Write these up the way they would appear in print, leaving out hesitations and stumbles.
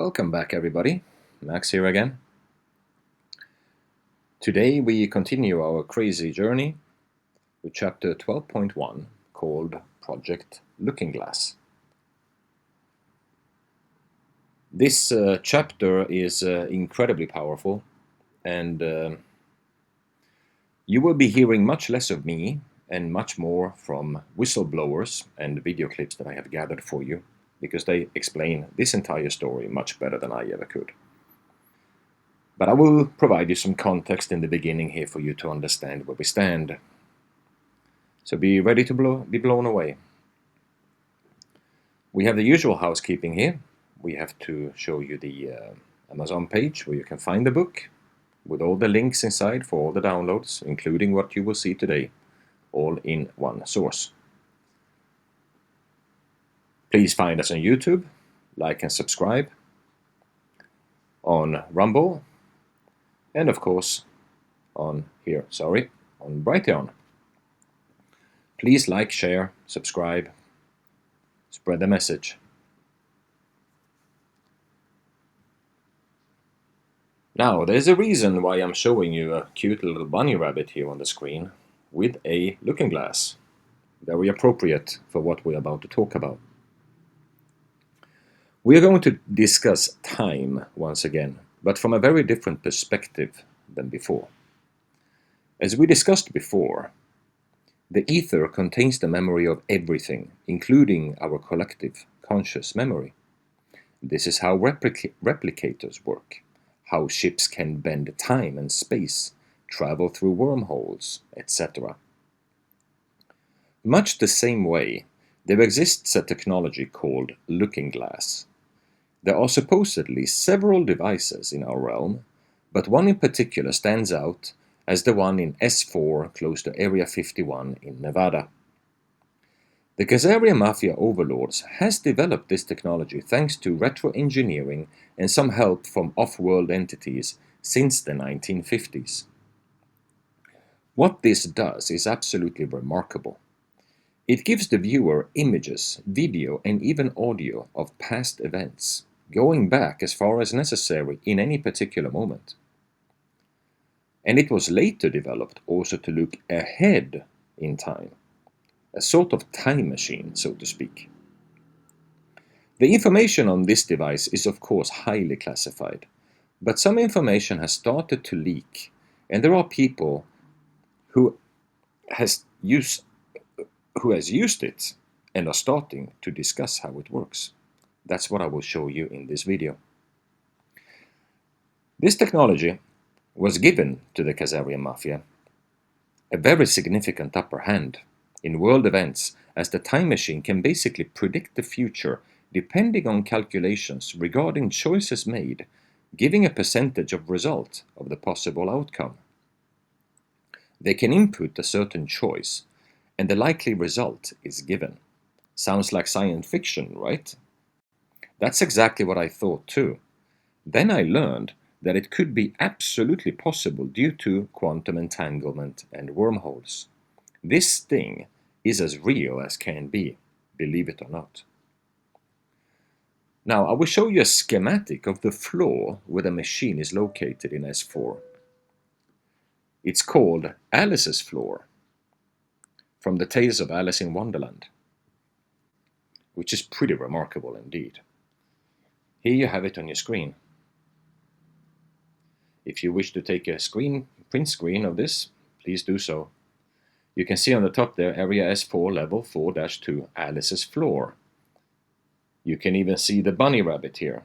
Welcome back, everybody. Max here again. Today we continue our crazy journey with chapter 12.1 called Project Looking Glass. This chapter is incredibly powerful, and you will be hearing much less of me and much more from whistleblowers and video clips that I have gathered for you, because they explain this entire story much better than I ever could. But I will provide you some context in the beginning here for you to understand where we stand. So be ready to be blown away. We have the usual housekeeping here. We have to show you the Amazon page where you can find the book with all the links inside for all the downloads, including what you will see today, all in one source. Please find us on YouTube, like and subscribe, on Rumble, and of course on Brighteon. Please like, share, subscribe, spread the message. Now, there's a reason why I'm showing you a cute little bunny rabbit here on the screen with a looking glass. Very appropriate for what we're about to talk about. We are going to discuss time once again, but from a very different perspective than before. As we discussed before, the ether contains the memory of everything, including our collective conscious memory. This is how replicators work, how ships can bend time and space, travel through wormholes, etc. Much the same way, there exists a technology called looking glass. There are supposedly several devices in our realm, but one in particular stands out as the one in S4 close to Area 51 in Nevada. The Khazarian mafia overlords has developed this technology thanks to retro-engineering and some help from off-world entities since the 1950s. What this does is absolutely remarkable. It gives the viewer images, video, and even audio of past events, going back as far as necessary in any particular moment. And it was later developed also to look ahead in time, a sort of time machine, so to speak. The information on this device is of course highly classified, but some information has started to leak, and there are people who has used it and are starting to discuss how it works. That's what I will show you in this video. This technology was given to the Khazarian mafia a very significant upper hand in world events, as the time machine can basically predict the future depending on calculations regarding choices made, giving a percentage of result of the possible outcome. They can input a certain choice, and the likely result is given. Sounds like science fiction, right? That's exactly what I thought too. Then I learned that it could be absolutely possible due to quantum entanglement and wormholes. This thing is as real as can be, believe it or not. Now I will show you a schematic of the floor where the machine is located in S4. It's called Alice's floor, from the Tales of Alice in Wonderland, which is pretty remarkable indeed. Here you have it on your screen. If you wish to take a print screen of this, please do so. You can see on the top there, Area S4, Level 4-2, Alice's floor. You can even see the bunny rabbit here,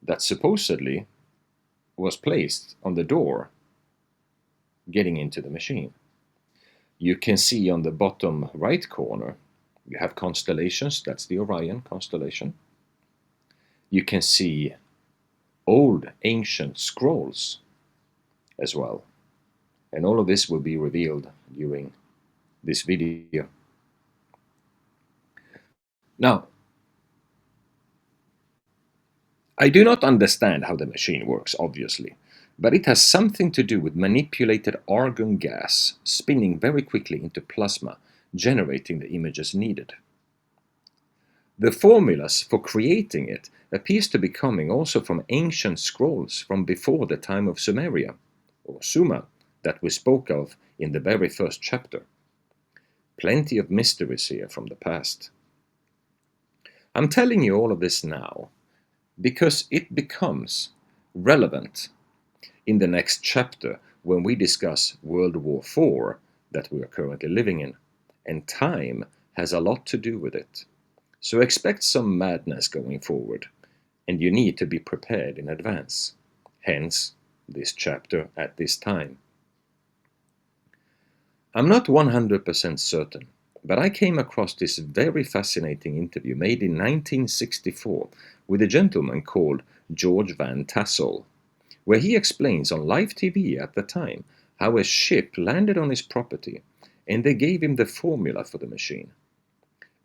that supposedly was placed on the door getting into the machine. You can see on the bottom right corner, you have constellations, that's the Orion constellation. You can see old ancient scrolls as well. And all of this will be revealed during this video. Now, I do not understand how the machine works, obviously, but it has something to do with manipulated argon gas spinning very quickly into plasma, generating the images needed. The formulas for creating it appears to be coming also from ancient scrolls from before the time of Sumeria, or Sumer, that we spoke of in the very first chapter. Plenty of mysteries here from the past. I'm telling you all of this now because it becomes relevant in the next chapter when we discuss World War IV that we are currently living in, and time has a lot to do with it. So expect some madness going forward, and you need to be prepared in advance. Hence, this chapter at this time. I'm not 100% certain, but I came across this very fascinating interview made in 1964 with a gentleman called George Van Tassel, where he explains on live TV at the time how a ship landed on his property and they gave him the formula for the machine.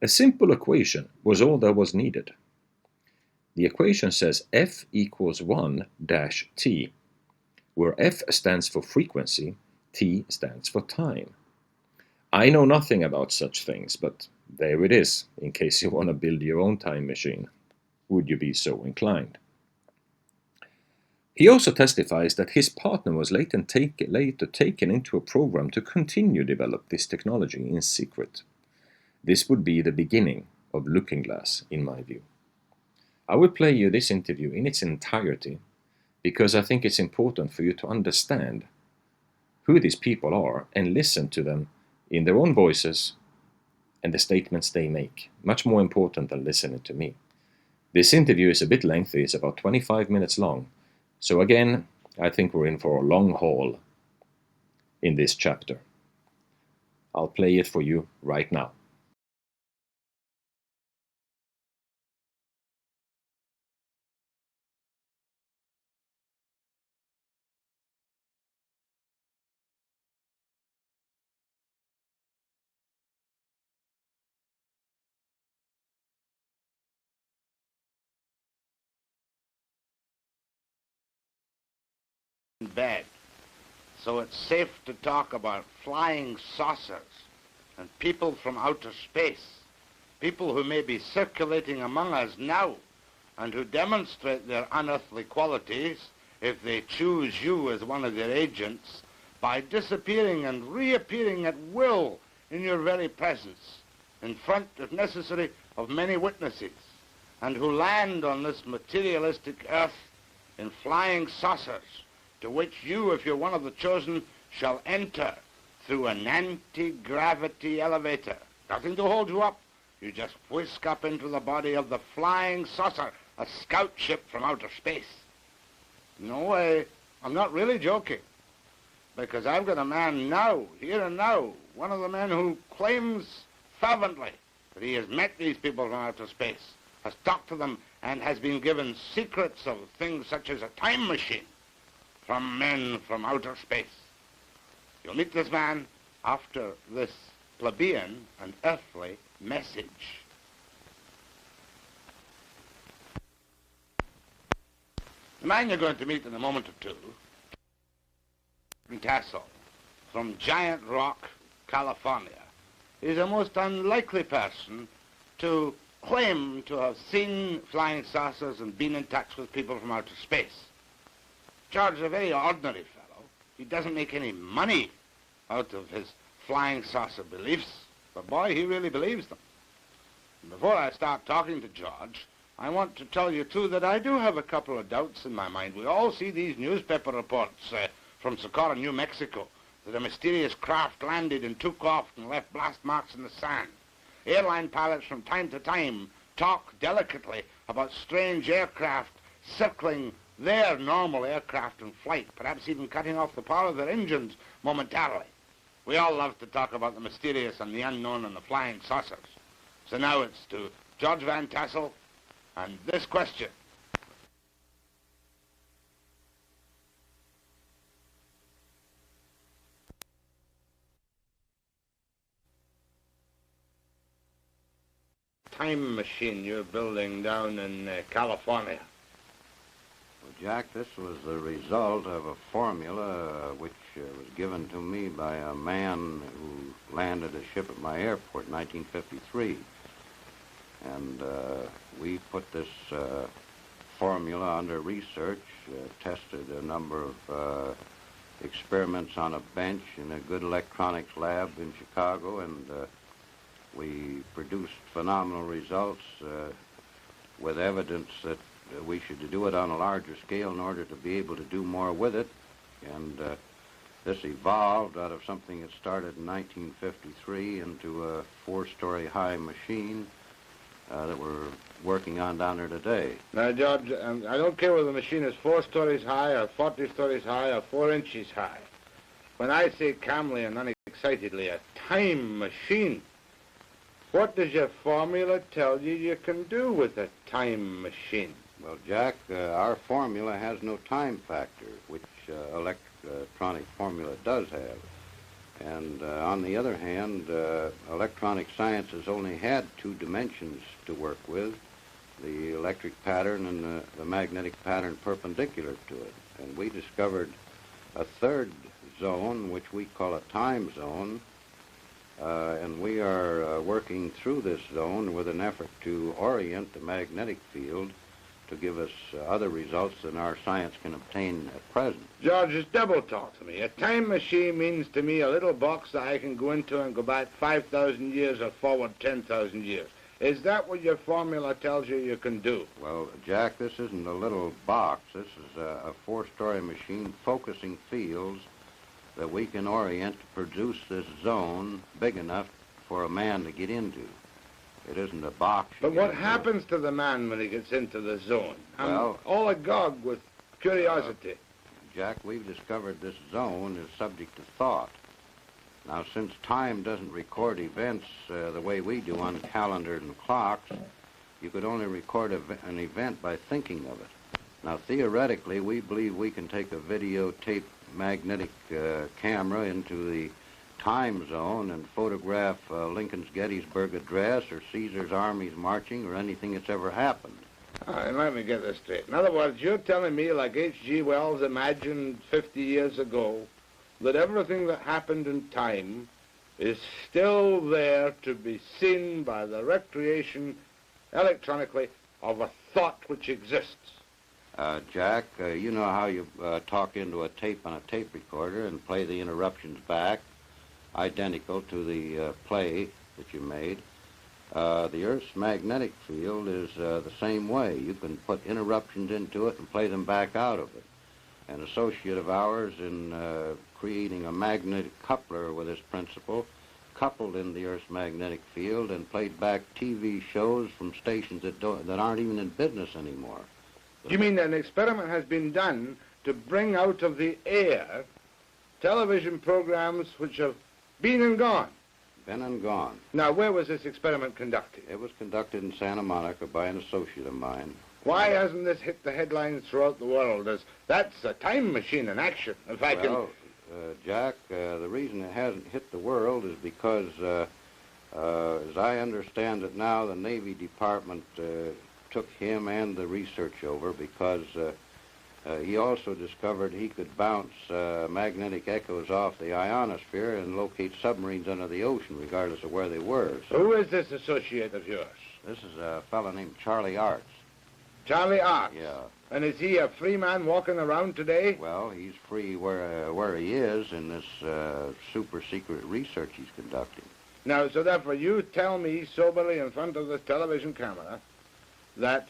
A simple equation was all that was needed. The equation says F equals 1 dash T, where F stands for frequency, T stands for time. I know nothing about such things, but there it is, in case you want to build your own time machine. Would you be so inclined? He also testifies that his partner was later taken into a program to continue to develop this technology in secret. This would be the beginning of Looking Glass, in my view. I will play you this interview in its entirety because I think it's important for you to understand who these people are and listen to them in their own voices and the statements they make. Much more important than listening to me. This interview is a bit lengthy, it's about 25 minutes long. So again, I think we're in for a long haul in this chapter. I'll play it for you right now. Bed. So it's safe to talk about flying saucers and people from outer space, people who may be circulating among us now and who demonstrate their unearthly qualities if they choose you as one of their agents by disappearing and reappearing at will in your very presence, in front, if necessary, of many witnesses, and who land on this materialistic earth in flying saucers, to which you, if you're one of the chosen, shall enter through an anti-gravity elevator. Nothing to hold you up. You just whisk up into the body of the flying saucer, a scout ship from outer space. No, I'm not really joking, because I've got a man now, here and now, one of the men who claims fervently that he has met these people from outer space, has talked to them, and has been given secrets of things such as a time machine from men from outer space. You'll meet this man after this plebeian and earthly message. The man you're going to meet in a moment or two, Tassel, from Giant Rock, California, is a most unlikely person to claim to have seen flying saucers and been in touch with people from outer space. George is a very ordinary fellow. He doesn't make any money out of his flying saucer beliefs, but boy, he really believes them. And before I start talking to George, I want to tell you, too, that I do have a couple of doubts in my mind. We all see these newspaper reports from Socorro, New Mexico, that a mysterious craft landed and took off and left blast marks in the sand. Airline pilots from time to time talk delicately about strange aircraft circling their normal aircraft in flight, perhaps even cutting off the power of their engines momentarily. We all love to talk about the mysterious and the unknown and the flying saucers. So now it's to George Van Tassel and this question. Time machine you're building down in California. Well, Jack, this was the result of a formula which was given to me by a man who landed a ship at my airport in 1953. And we put this formula under research, tested a number of experiments on a bench in a good electronics lab in Chicago, and we produced phenomenal results with evidence that we should do it on a larger scale in order to be able to do more with it. And this evolved out of something that started in 1953 into a 4-story high machine that we're working on down there today. Now, George, I don't care whether the machine is 4 stories high or 40 stories high or 4 inches high. When I say calmly and unexcitedly, a time machine, what does your formula tell you you can do with a time machine? Well, Jack, our formula has no time factor, which electronic formula does have. And on the other hand, electronic science has only had 2 dimensions to work with, the electric pattern and the magnetic pattern perpendicular to it. And we discovered a 3rd zone, which we call a time zone, and we are working through this zone with an effort to orient the magnetic field to give us other results than our science can obtain at present. George, it's double talk to me. A time machine means to me a little box that I can go into and go back 5,000 years or forward 10,000 years. Is that what your formula tells you can do? Well, Jack, this isn't a little box. This is a 4-story machine focusing fields that we can orient to produce this zone big enough for a man to get into. It isn't a box. But what happens to the man when he gets into the zone? Well, I'm all agog with curiosity. Jack, we've discovered this zone is subject to thought. Now, since time doesn't record events the way we do on calendars and clocks, you could only record an event by thinking of it. Now, theoretically, we believe we can take a videotape magnetic camera into the time zone and photograph Lincoln's Gettysburg Address or Caesar's armies marching or anything that's ever happened. All right, let me get this straight. In other words, you're telling me, like H.G. Wells imagined 50 years ago, that everything that happened in time is still there to be seen by the recreation electronically of a thought which exists. Jack, you know how you talk into a tape on a tape recorder and play the interruptions back, identical to the play that you made. The Earth's magnetic field is the same way. You can put interruptions into it and play them back out of it. An associate of ours in creating a magnetic coupler with this principle coupled in the Earth's magnetic field and played back TV shows from stations that aren't even in business anymore. You mean that an experiment has been done to bring out of the air television programs which have been and gone? Been and gone. Now, where was this experiment conducted? It was conducted in Santa Monica by an associate of mine. Why hasn't this hit the headlines throughout the world? That's a time machine in action. If I can... Jack, the reason it hasn't hit the world is because, as I understand it now, the Navy Department took him and the research over because he also discovered he could bounce magnetic echoes off the ionosphere and locate submarines under the ocean, regardless of where they were. So who is this associate of yours? This is a fellow named Charlie Arts. Charlie Arts? Yeah. And is he a free man walking around today? Well, he's free where he is in this super secret research he's conducting. Now, so therefore you tell me soberly in front of this television camera that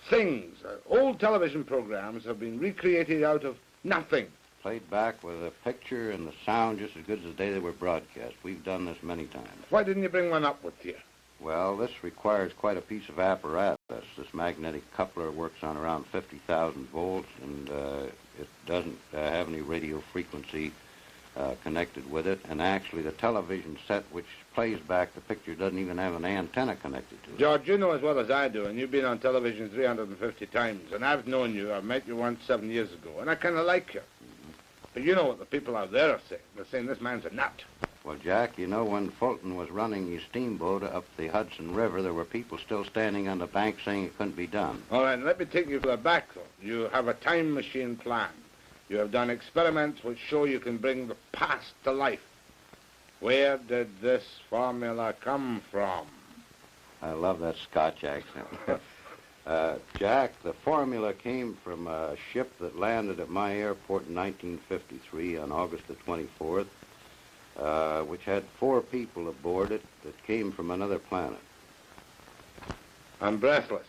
things, old television programs have been recreated out of nothing. Played back with a picture and the sound just as good as the day they were broadcast. We've done this many times. Why didn't you bring one up with you? Well, this requires quite a piece of apparatus. This magnetic coupler works on around 50,000 volts, and it doesn't have any radio frequency connected with it. And actually, the television set which plays back the picture doesn't even have an antenna connected to it. George, you know as well as I do, and you've been on television 350 times, and I've known you. I met you once 7 years ago, and I kind of like you. But you know what the people out there are saying. They're saying this man's a nut. Well, Jack, you know, when Fulton was running his steamboat up the Hudson River, there were people still standing on the bank saying it couldn't be done. All right, let me take you further back, though. You have a time machine plan. You have done experiments which show you can bring the past to life. Where did this formula come from? I love that Scotch accent. Jack, the formula came from a ship that landed at my airport in 1953 on August the 24th, which had 4 people aboard it that came from another planet. I'm breathless.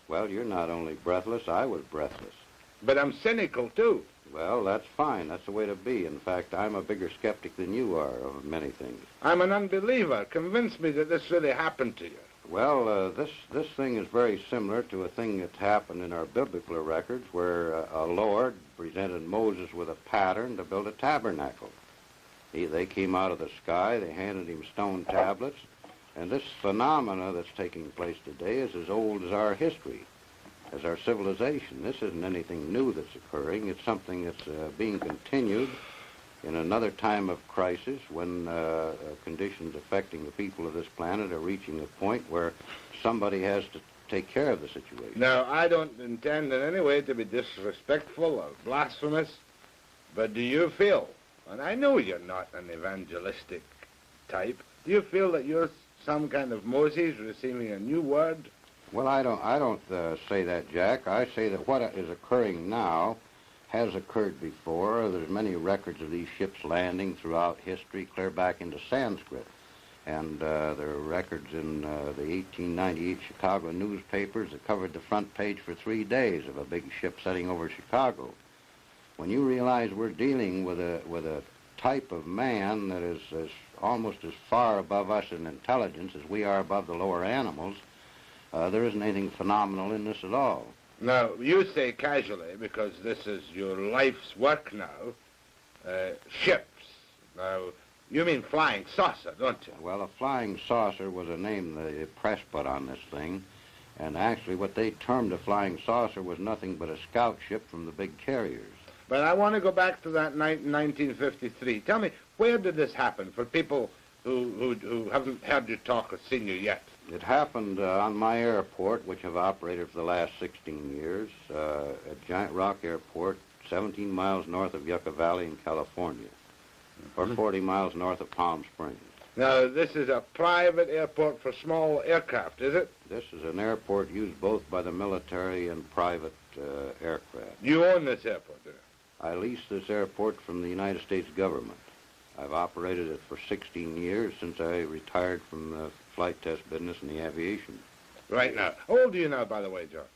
Well, you're not only breathless, I was breathless. But I'm cynical, too. Well, that's fine. That's the way to be. In fact, I'm a bigger skeptic than you are of many things. I'm an unbeliever. Convince me that this really happened to you. Well, this thing is very similar to a thing that's happened in our biblical records where a Lord presented Moses with a pattern to build a tabernacle. They came out of the sky, they handed him stone tablets, and this phenomena that's taking place today is as old as our history, as our civilization. This isn't anything new that's occurring. It's something that's being continued in another time of crisis when conditions affecting the people of this planet are reaching a point where somebody has to take care of the situation. Now, I don't intend in any way to be disrespectful or blasphemous, but do you feel, and I know you're not an evangelistic type, do you feel that you're some kind of Moses receiving a new word? Well, I don't say that, Jack. I say that what is occurring now has occurred before. There's many records of these ships landing throughout history, clear back into Sanskrit. And there are records in the 1898 Chicago newspapers that covered the front page for 3 days of a big ship setting over Chicago. When you realize we're dealing with a type of man that is almost as far above us in intelligence as we are above the lower animals, there isn't anything phenomenal in this at all. Now, you say casually, because this is your life's work now, ships. Now, you mean flying saucer, don't you? Well, a flying saucer was a name the press put on this thing, and actually what they termed a flying saucer was nothing but a scout ship from the big carriers. But I want to go back to that night in 1953. Tell me, where did this happen for people who haven't heard you talk or seen you yet? It happened on my airport, which I've operated for the last 16 years, at Giant Rock Airport, 17 miles north of Yucca Valley in California, or 40 miles north of Palm Springs. Now, this is a private airport for small aircraft, is it? This is an airport used both by the military and private aircraft. You own this airport, do you? I leased this airport from the United States government. I've operated it for 16 years since I retired from the flight test business in the aviation. Right now. How old are you now, by the way, George?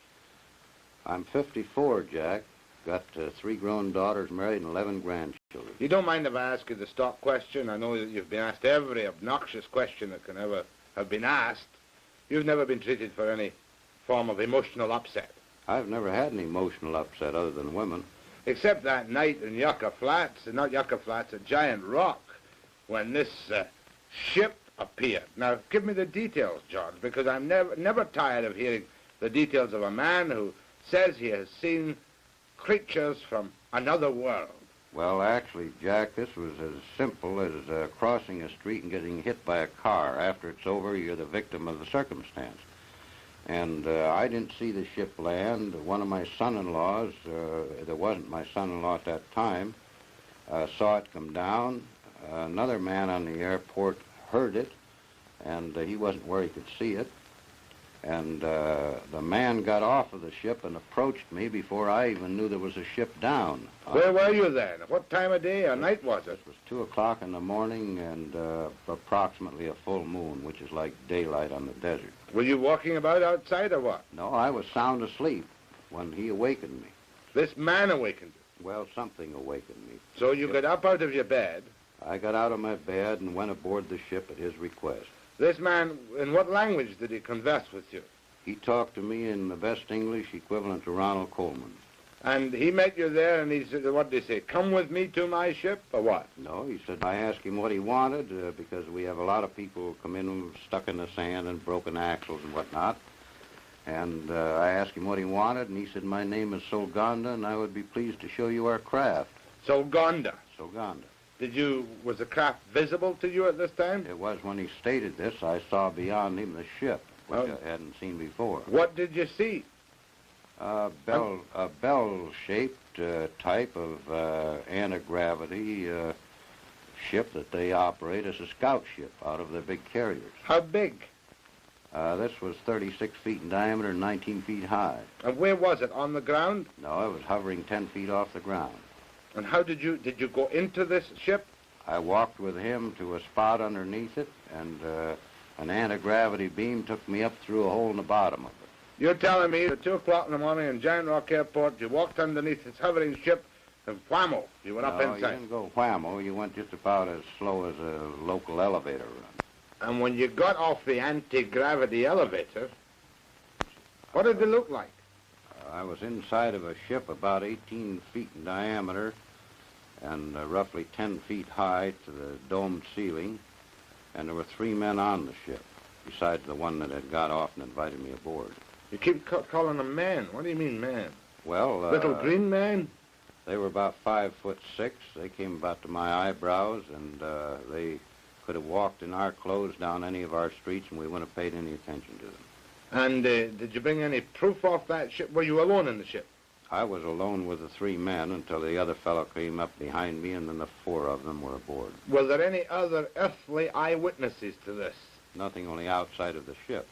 I'm 54, Jack. Got 3 grown daughters married and 11 grandchildren. You don't mind if I ask you the stock question? I know that you've been asked every obnoxious question that can ever have been asked. You've never been treated for any form of emotional upset. I've never had an emotional upset other than women. Except that night in Yucca Flats, not Yucca Flats, at Giant Rock, when this ship appeared. Now, give me the details, George, because I'm never tired of hearing the details of a man who says he has seen creatures from another world. Well, actually, Jack, this was as simple as crossing a street and getting hit by a car. After it's over, you're the victim of the circumstance. And I didn't see the ship land. One of my son-in-laws, that wasn't my son-in-law at that time, saw it come down. Another man on the airport heard it, and he wasn't where he could see it. And the man got off of the ship and approached me before I even knew there was a ship down. Where were you then? What time of day or night was it? It was 2 o'clock in the morning and approximately a full moon, which is like daylight on the desert. Were you walking about outside or what? No, I was sound asleep when he awakened me. This man awakened you? Well, something awakened me. So you got up out of your bed? I got out of my bed and went aboard the ship at his request. This man, in what language did he converse with you? He talked to me in the best English equivalent to Ronald Coleman. And he met you there and he said, what did he say, come with me to my ship, or what? No, he said, I asked him what he wanted because we have a lot of people who come in stuck in the sand and broken axles and whatnot. And I asked him what he wanted, and he said, my name is Solganda, and I would be pleased to show you our craft. Solganda? Solganda. Was the craft visible to you at this time? It was when he stated this, I saw beyond him the ship, which I hadn't seen before. What did you see? A bell-shaped type of anti-gravity ship that they operate as a scout ship out of their big carriers. How big? This was 36 feet in diameter and 19 feet high. And where was it? On the ground? No, it was hovering 10 feet off the ground. And how did you go into this ship? I walked with him to a spot underneath it, and an anti-gravity beam took me up through a hole in the bottom of it. You're telling me at 2 o'clock in the morning in Giant Rock Airport, you walked underneath this hovering ship, and whammo, you went up No, inside. you didn't go whammo. You went just about as slow as a local elevator run. And when you got off the anti-gravity elevator, what did it look like? I was inside of a ship about 18 feet in diameter and roughly 10 feet high to the domed ceiling, and there were 3 men on the ship, besides the one that had got off and invited me aboard. You keep calling them man. What do you mean, man? Well, Little green man? They were about 5'6". They came about to my eyebrows, and they could have walked in our clothes down any of our streets, and we wouldn't have paid any attention to them. And did you bring any proof off that ship? Were you alone in the ship? I was alone with the 3 men until the other fellow came up behind me, and then the 4 of them were aboard. Were there any other earthly eyewitnesses to this? Nothing, only outside of the ship.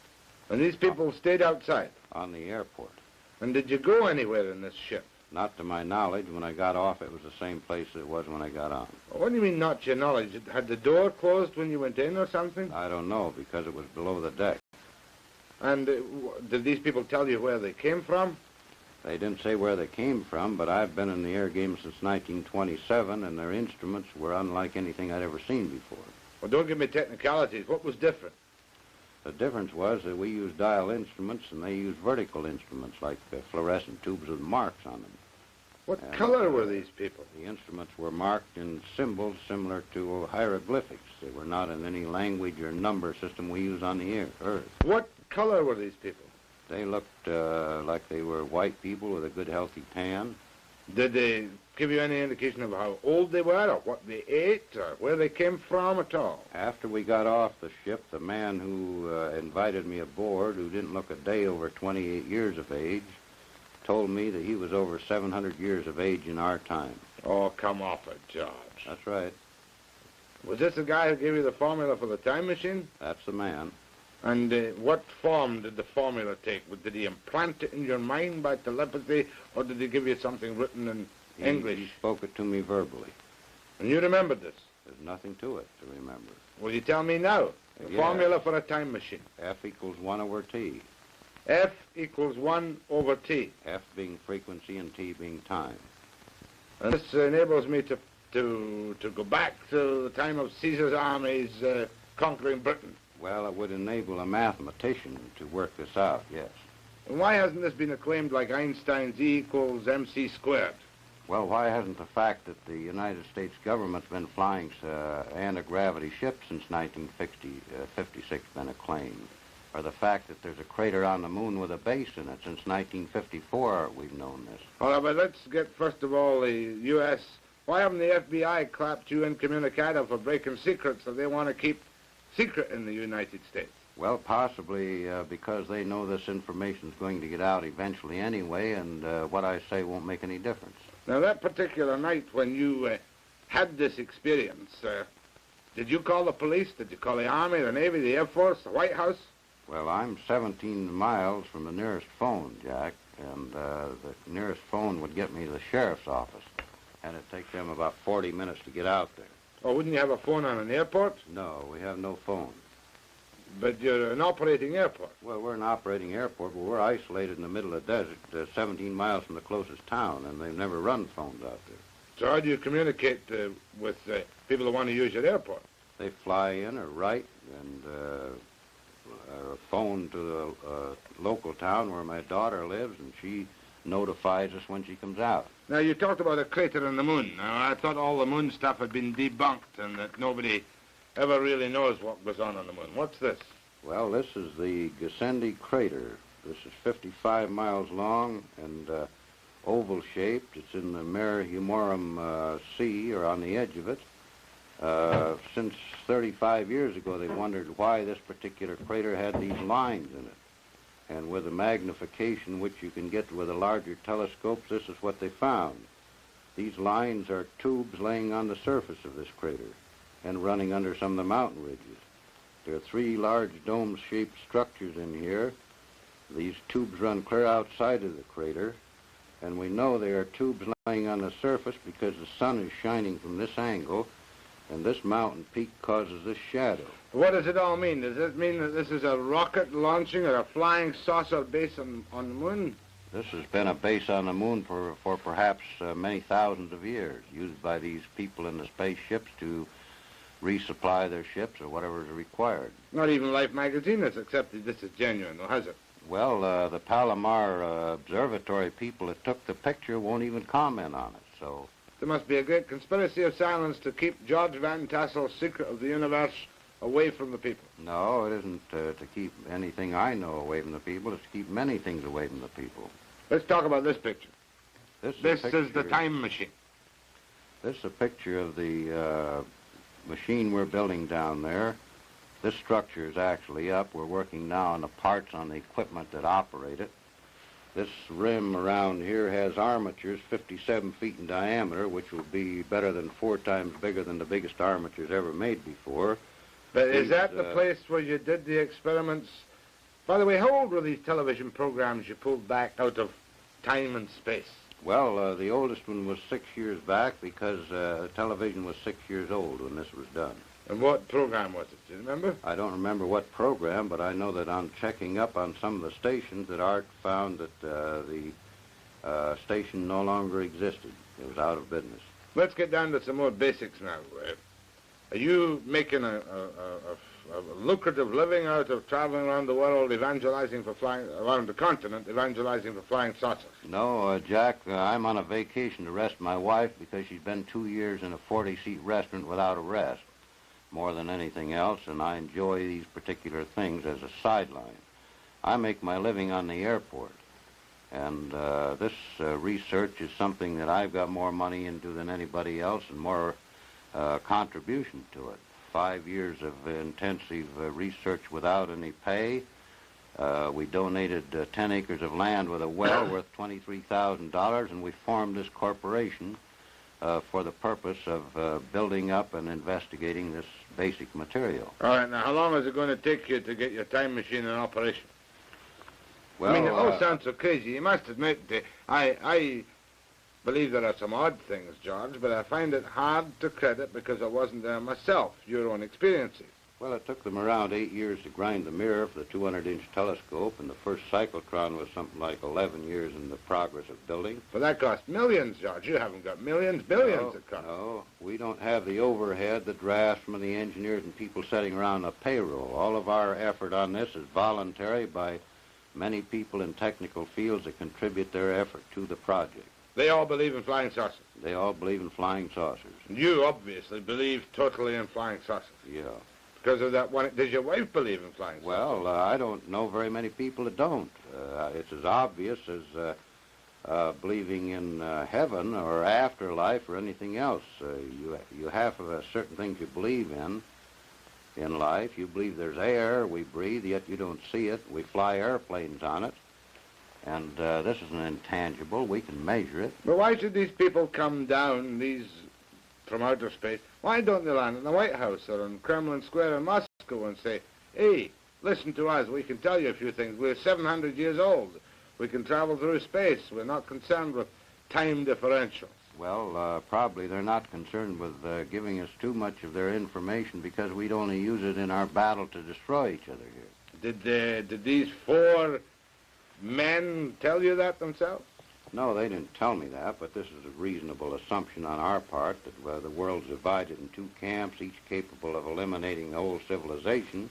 And these people stayed outside? On the airport. And did you go anywhere in this ship? Not to my knowledge. When I got off, it was the same place it was when I got on. What do you mean, not to your knowledge? Had the door closed when you went in or something? I don't know, because it was below the deck. And did these people tell you where they came from? They didn't say where they came from, but I've been in the air game since 1927, and their instruments were unlike anything I'd ever seen before. Well, don't give me technicalities. What was different? The difference was that we used dial instruments, and they used vertical instruments, like fluorescent tubes with marks on them. What color were these people? The instruments were marked in symbols similar to hieroglyphics. They were not in any language or number system we use on the earth. What color were these people? They looked like they were white people with a good, healthy tan. Did they give you any indication of how old they were, or what they ate, or where they came from at all? After we got off the ship, the man who invited me aboard, who didn't look a day over 28 years of age, told me that he was over 700 years of age in our time. Oh, come off it, George. That's right. Was this the guy who gave you the formula for the time machine? That's the man. And what form did the formula take? Did he implant it in your mind by telepathy, or did he give you something written in English? He spoke it to me verbally. And you remembered this? There's nothing to it to remember. Will you tell me now? The Yes. formula for a time machine. F equals 1 over T. F equals 1 over T. F being frequency and T being time. And this enables me to go back to the time of Caesar's armies conquering Britain. Well, it would enable a mathematician to work this out, yes. And why hasn't this been acclaimed like Einstein's E equals mc squared? Well, why hasn't the fact that the United States government's been flying anti-gravity ships since 1956 been acclaimed? Or the fact that there's a crater on the moon with a base in it since 1954, we've known this. All right, but let's get, first of all, the U.S. Why haven't the FBI clapped you incommunicado for breaking secrets that they want to keep secret in the United States? Well, possibly because they know this information's going to get out eventually anyway, and what I say won't make any difference. Now, that particular night when you had this experience, did you call the police? Did you call the Army, the Navy, the Air Force, the White House? Well, I'm 17 miles from the nearest phone, Jack, and the nearest phone would get me to the sheriff's office, and it'd take them about 40 minutes to get out there. Or wouldn't you have a phone on an airport? No, we have no phone. But you're an operating airport. Well, we're an operating airport, but we're isolated in the middle of the desert, 17 miles from the closest town, and they've never run phones out there. So how do you communicate with people who want to use your airport? They fly in or write and phone to the local town where my daughter lives, and she notifies us when she comes out. Now, you talked about a crater on the moon. Now, I thought all the moon stuff had been debunked and that nobody ever really knows what goes on the moon. What's this? Well, this is the Gassendi crater. This is 55 miles long and oval-shaped. It's in the Mare Humorum Sea, or on the edge of it. Since 35 years ago, they wondered why this particular crater had these lines in it. And with the magnification which you can get with the larger telescopes, this is what they found. These lines are tubes laying on the surface of this crater and running under some of the mountain ridges. There are three large dome-shaped structures in here. These tubes run clear outside of the crater, and we know they are tubes lying on the surface because the sun is shining from this angle, and this mountain peak causes this shadow. What does it all mean? Does it mean that this is a rocket launching or a flying saucer base on the moon? This has been a base on the moon for perhaps many thousands of years, used by these people in the spaceships to resupply their ships or whatever is required. Not even Life magazine has accepted this as genuine, though, has it? Well, the Palomar Observatory people that took the picture won't even comment on it, so... There must be a great conspiracy of silence to keep George Van Tassel's secret of the universe away from the people. No, it isn't to keep anything I know away from the people. It's to keep many things away from the people. Let's talk about this picture. This is the time machine. This is a picture of the machine we're building down there. This structure is actually up. We're working now on the parts on the equipment that operate it. This rim around here has armatures 57 feet in diameter, which will be better than 4 times bigger than the biggest armatures ever made before. But is that the place where you did the experiments? By the way, how old were these television programs you pulled back out of time and space? Well, the oldest one was 6 years back because television was 6 years old when this was done. And what program was it? Do you remember? I don't remember what program, but I know that on checking up on some of the stations that Art found that the station no longer existed. It was out of business. Let's get down to some more basics now. Are you making a lucrative living out of traveling around the world, evangelizing for flying, around the continent, evangelizing for flying saucers? No, Jack, I'm on a vacation to rest my wife because she's been 2 years in a 40-seat restaurant without a rest, more than anything else, and I enjoy these particular things as a sideline. I make my living on the airport, and this research is something that I've got more money into than anybody else and more contribution to it. 5 years of intensive research without any pay. We donated 10 acres of land with a well worth $23,000, and we formed this corporation for the purpose of building up and investigating this basic material. All right, now how long is it going to take you to get your time machine in operation? Well, I mean, it all sounds so crazy. You must admit that I believe there are some odd things, George, but I find it hard to credit because I wasn't there myself, your own experiences. Well, it took them around 8 years to grind the mirror for the 200-inch telescope, and the first cyclotron was something like 11 years in the progress of building. But that cost millions, George. You haven't got millions, billions it cost. No, we don't have the overhead, the drafts from the engineers and people sitting around the payroll. All of our effort on this is voluntary by many people in technical fields that contribute their effort to the project. They all believe in flying saucers. They all believe in flying saucers. You obviously believe totally in flying saucers. Yeah. Because of that one. Does your wife believe in flying saucers? Well, I don't know very many people that don't. It's as obvious as believing in heaven or afterlife or anything else. You have certain things you believe in life. You believe there's air we breathe, yet you don't see it. We fly airplanes on it. And this is an intangible. We can measure it. But why should these people come down, from outer space? Why don't they land in the White House or in Kremlin Square in Moscow and say, hey, listen to us, we can tell you a few things. We're 700 years old. We can travel through space. We're not concerned with time differentials. Well, probably they're not concerned with giving us too much of their information because we'd only use it in our battle to destroy each other here. Did these 4 men tell you that themselves? No, they didn't tell me that, but this is a reasonable assumption on our part that the world's divided in 2 camps, each capable of eliminating the whole civilization.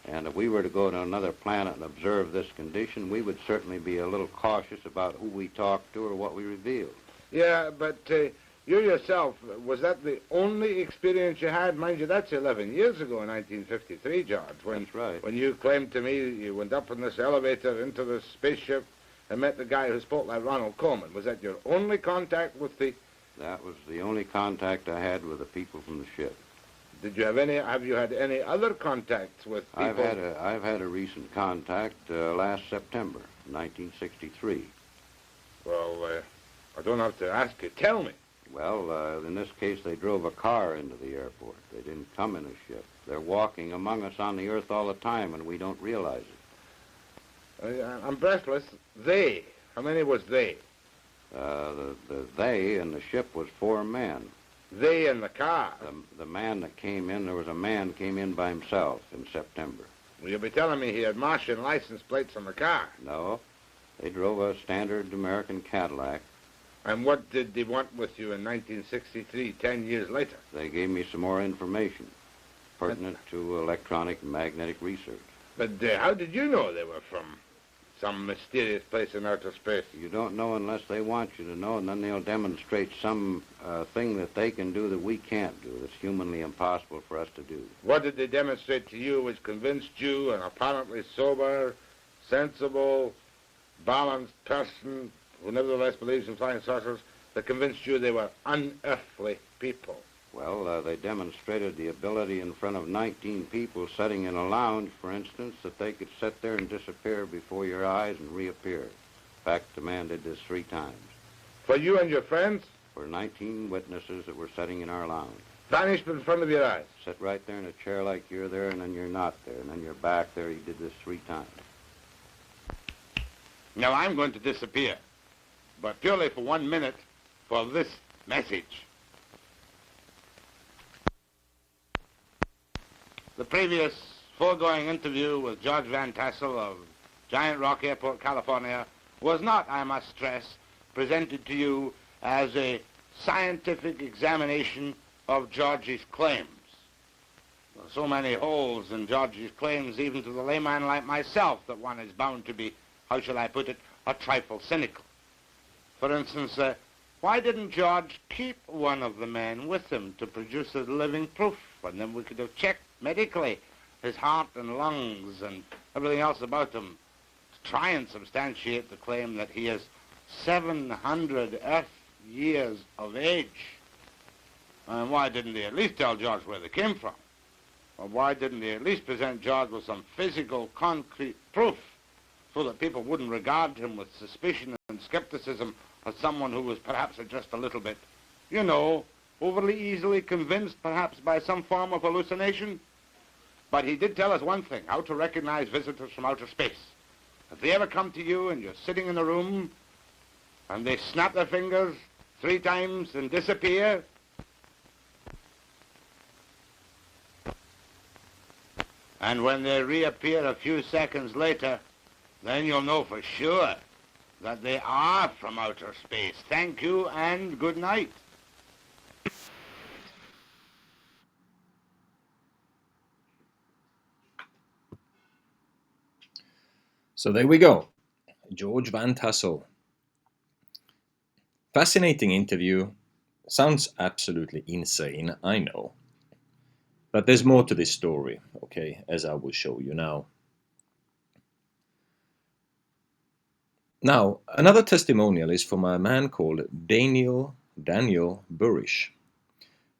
And if we were to go to another planet and observe this condition, we would certainly be a little cautious about who we talk to or what we reveal. Yeah, but you yourself, was that the only experience you had? Mind you, that's 11 years ago in 1953, George. That's right. When you claimed to me you went up in this elevator into the spaceship and met the guy who spoke like Ronald Koeman. Was that your only contact with the... That was the only contact I had with the people from the ship. Did you have you had any other contacts with people? I've had a recent contact last September, 1963. Well, I don't have to ask you. Tell me. Well, in this case, they drove a car into the airport. They didn't come in a ship. They're walking among us on the Earth all the time, and we don't realize it. I'm breathless. They. How many was they? The they in the ship was 4 men. They in the car? The man that came in, there was a man came in by himself in September. Well, you'll be telling me he had Martian license plates on the car. No. They drove a standard American Cadillac. And what did they want with you in 1963, 10 years later? They gave me some more information pertinent to electronic and magnetic research. But how did you know they were from some mysterious place in outer space? You don't know unless they want you to know, and then they'll demonstrate some thing that they can do that we can't do, that's humanly impossible for us to do. What did they demonstrate to you which convinced you, an apparently sober, sensible, balanced person who nevertheless believes in flying saucers, that convinced you they were unearthly people? Well, they demonstrated the ability in front of 19 people sitting in a lounge, for instance, that they could sit there and disappear before your eyes and reappear. In fact, the man did this 3 times. For you and your friends? For 19 witnesses that were sitting in our lounge. Vanished in front of your eyes? Sit right there in a chair like you're there, and then you're not there, and then you're back there. He did this 3 times. Now, I'm going to disappear, but purely for 1 minute for this message. The previous foregoing interview with George Van Tassel of Giant Rock Airport, California, was not, I must stress, presented to you as a scientific examination of George's claims. There are so many holes in George's claims, even to the layman like myself, that one is bound to be, how shall I put it, a trifle cynical. For instance, why didn't George keep one of the men with him to produce a living proof? And then we could have checked medically his heart and lungs and everything else about him to try and substantiate the claim that he is 700 Earth years of age. And why didn't they at least tell George where they came from? Or why didn't they at least present George with some physical, concrete proof so that people wouldn't regard him with suspicion and skepticism as someone who was perhaps just a little bit, you know, overly easily convinced perhaps by some form of hallucination? But he did tell us one thing, how to recognize visitors from outer space. If they ever come to you and you're sitting in a room and they snap their fingers 3 times and disappear, and when they reappear a few seconds later, then you'll know for sure that they are from outer space. Thank you and good night. So there we go. George Van Tassel. Fascinating interview. Sounds absolutely insane, I know. But there's more to this story, okay, as I will show you now. Now, another testimonial is from a man called Daniel Burish.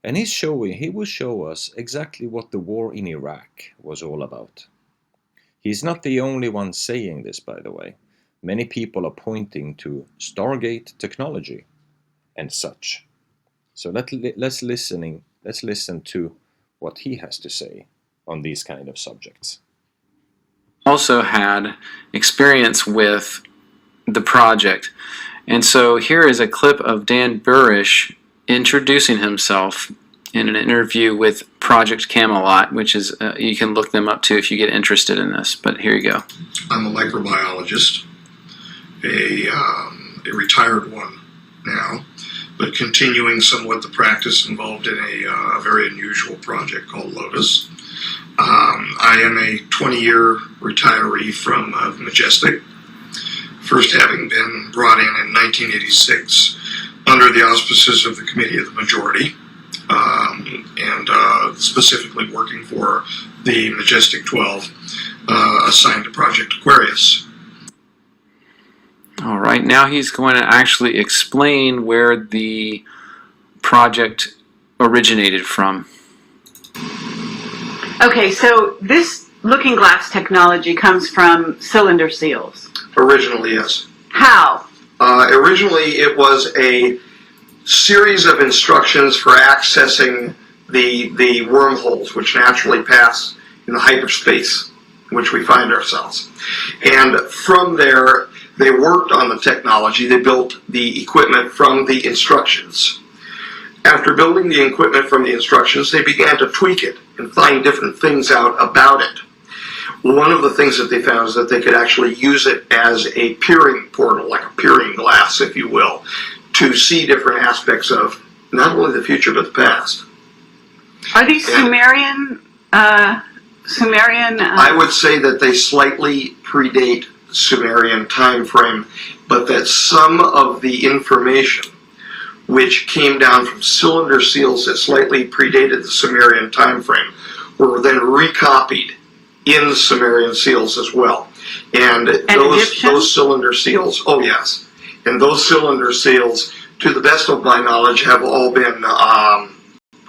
And he will show us exactly what the war in Iraq was all about. He's not the only one saying this, by the way. Many people are pointing to Stargate technology and such. So let's listen to what he has to say on these kind of subjects. Also had experience with the project. And so here is a clip of Dan Burish introducing himself in an interview with Project Camelot, which is, you can look them up too if you get interested in this, but here you go. I'm a microbiologist, a retired one now, but continuing somewhat the practice involved in a very unusual project called Lotus. I am a 20-year retiree from Majestic, first having been brought in 1986 under the auspices of the Committee of the Majority, and specifically working for the Majestic 12, assigned to Project Aquarius. All right, now he's going to actually explain where the project originated from. Okay, so this looking glass technology comes from cylinder seals. Originally, yes. How? Originally, it was a series of instructions for accessing the wormholes which naturally pass in the hyperspace in which we find ourselves. And from there, they worked on the technology. They built the equipment from the instructions. After building the equipment from the instructions, they began to tweak it and find different things out about it. One of the things that they found is that they could actually use it as a peering portal, like a peering glass, if you will, to see different aspects of not only the future but the past. Are these Sumerian? I would say that they slightly predate Sumerian time frame, but that some of the information which came down from cylinder seals that slightly predated the Sumerian time frame were then recopied in Sumerian seals as well. And those cylinder seals, oh yes, and those cylinder seals, to the best of my knowledge, have all been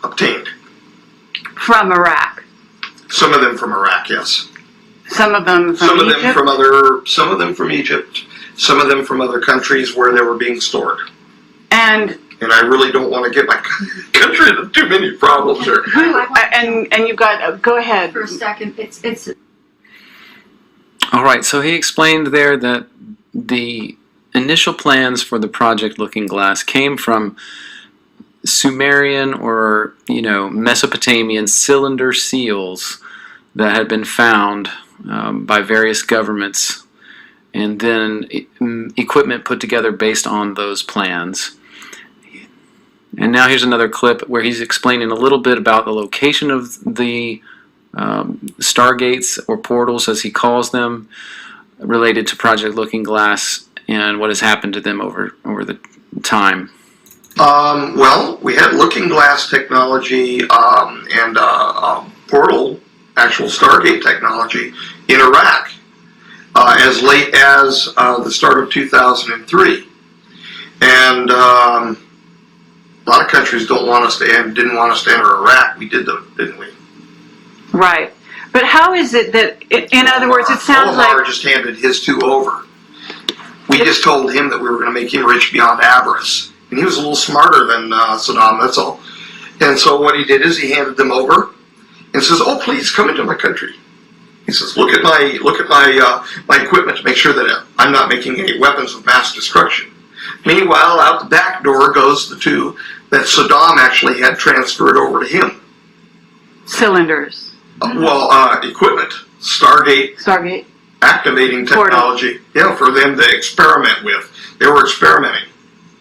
obtained. From Iraq? Some of them from Iraq, yes. Some of them from Egypt? Some of them from Egypt, some of them from other countries where they were being stored. And I really don't want to get my country into too many problems here. And you've got, go ahead. For a second, it's. All right, so he explained there that the initial plans for the Project Looking Glass came from Sumerian or, Mesopotamian cylinder seals that had been found by various governments, and then equipment put together based on those plans. And now here's another clip where he's explaining a little bit about the location of the stargates, or portals as he calls them, related to Project Looking Glass and what has happened to them over the time. Well, we had Looking Glass technology and portal, actual Stargate technology in Iraq as late as the start of 2003. And a lot of countries didn't want us to enter Iraq. We did them, didn't we? Right. But how is it that, in other words, it sounds like... Omar just handed his two over. We just told him that we were going to make him rich beyond avarice. And he was a little smarter than Saddam, that's all. And so what he did is he handed them over and says, "Oh, please, come into my country." He says, look at my equipment to make sure that I'm not making any weapons of mass destruction. Meanwhile, out the back door goes the two that Saddam actually had transferred over to him. Cylinders. Equipment. Stargate. Activating technology. Yeah, for them to experiment with. They were experimenting.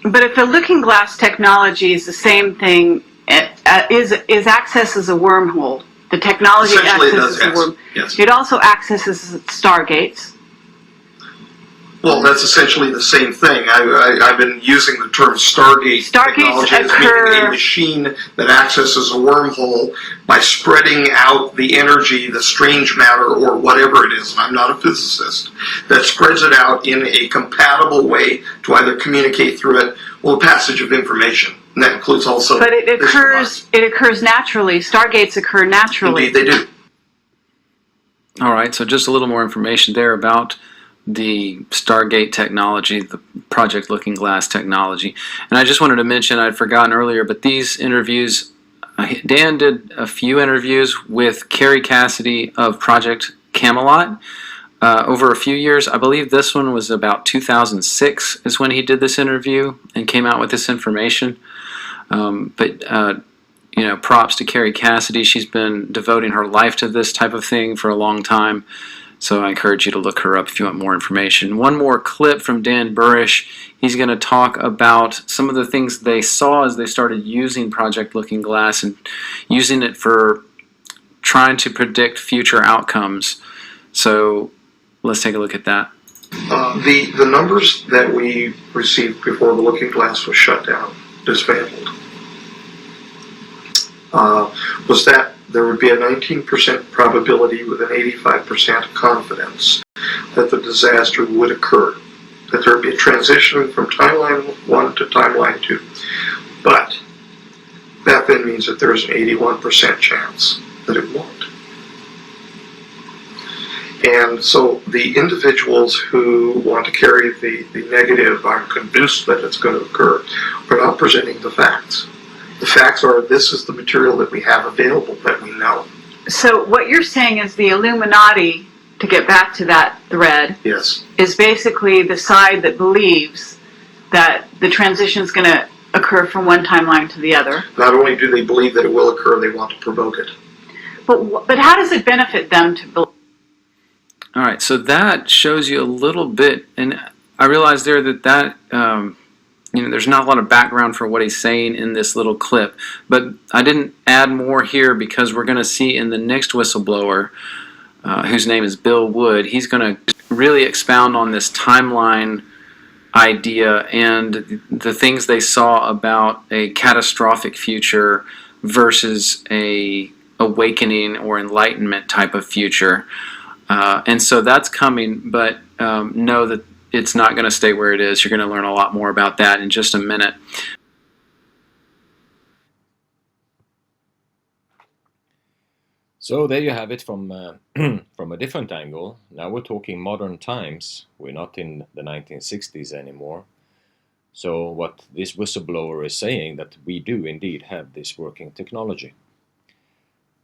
But if the Looking Glass technology is the same thing, is access as a wormhole. The technology accesses a wormhole. Yes. It also accesses stargates. Well, that's essentially the same thing. I've been using the term Stargate technology as meaning a machine that accesses a wormhole by spreading out the energy, the strange matter, or whatever it is, and I'm not a physicist, that spreads it out in a compatible way to either communicate through it or the passage of information. And that includes also... But it occurs naturally. Stargates occur naturally. Indeed, they do. All right, so just a little more information there about the Stargate technology, the Project Looking Glass technology. And I just wanted to mention, I'd forgotten earlier, but these interviews, Dan did a few interviews with Carrie Cassidy of Project Camelot over a few years. I believe this one was about 2006 is when he did this interview and came out with this information. Props to Carrie Cassidy. She's been devoting her life to this type of thing for a long time. So I encourage you to look her up if you want more information. One more clip from Dan Burrish. He's going to talk about some of the things they saw as they started using Project Looking Glass and using it for trying to predict future outcomes. So let's take a look at that. The numbers that we received before the Looking Glass was shut down, dismantled, was that there would be a 19% probability with an 85% confidence that the disaster would occur, that there would be a transition from timeline 1 to timeline 2. But that then means that there is an 81% chance that it won't. And so the individuals who want to carry the negative, I'm convinced that it's going to occur, are not presenting the facts. The facts are, this is the material that we have available that we know. So what you're saying is the Illuminati, to get back to that thread, Yes. is basically the side that believes that the transition is going to occur from one timeline to the other. Not only do they believe that it will occur, they want to provoke it. But how does it benefit them to believe? All right, so that shows you a little bit, and I realized there that there's not a lot of background for what he's saying in this little clip, but I didn't add more here because we're going to see in the next whistleblower, whose name is Bill Wood, he's going to really expound on this timeline idea and the things they saw about a catastrophic future versus a awakening or enlightenment type of future. And so that's coming, but know that it's not going to stay where it is. You're going to learn a lot more about that in just a minute. So there you have it from from a different angle. Now we're talking modern times. We're not in the 1960s anymore. So what this whistleblower is saying, that we do indeed have this working technology.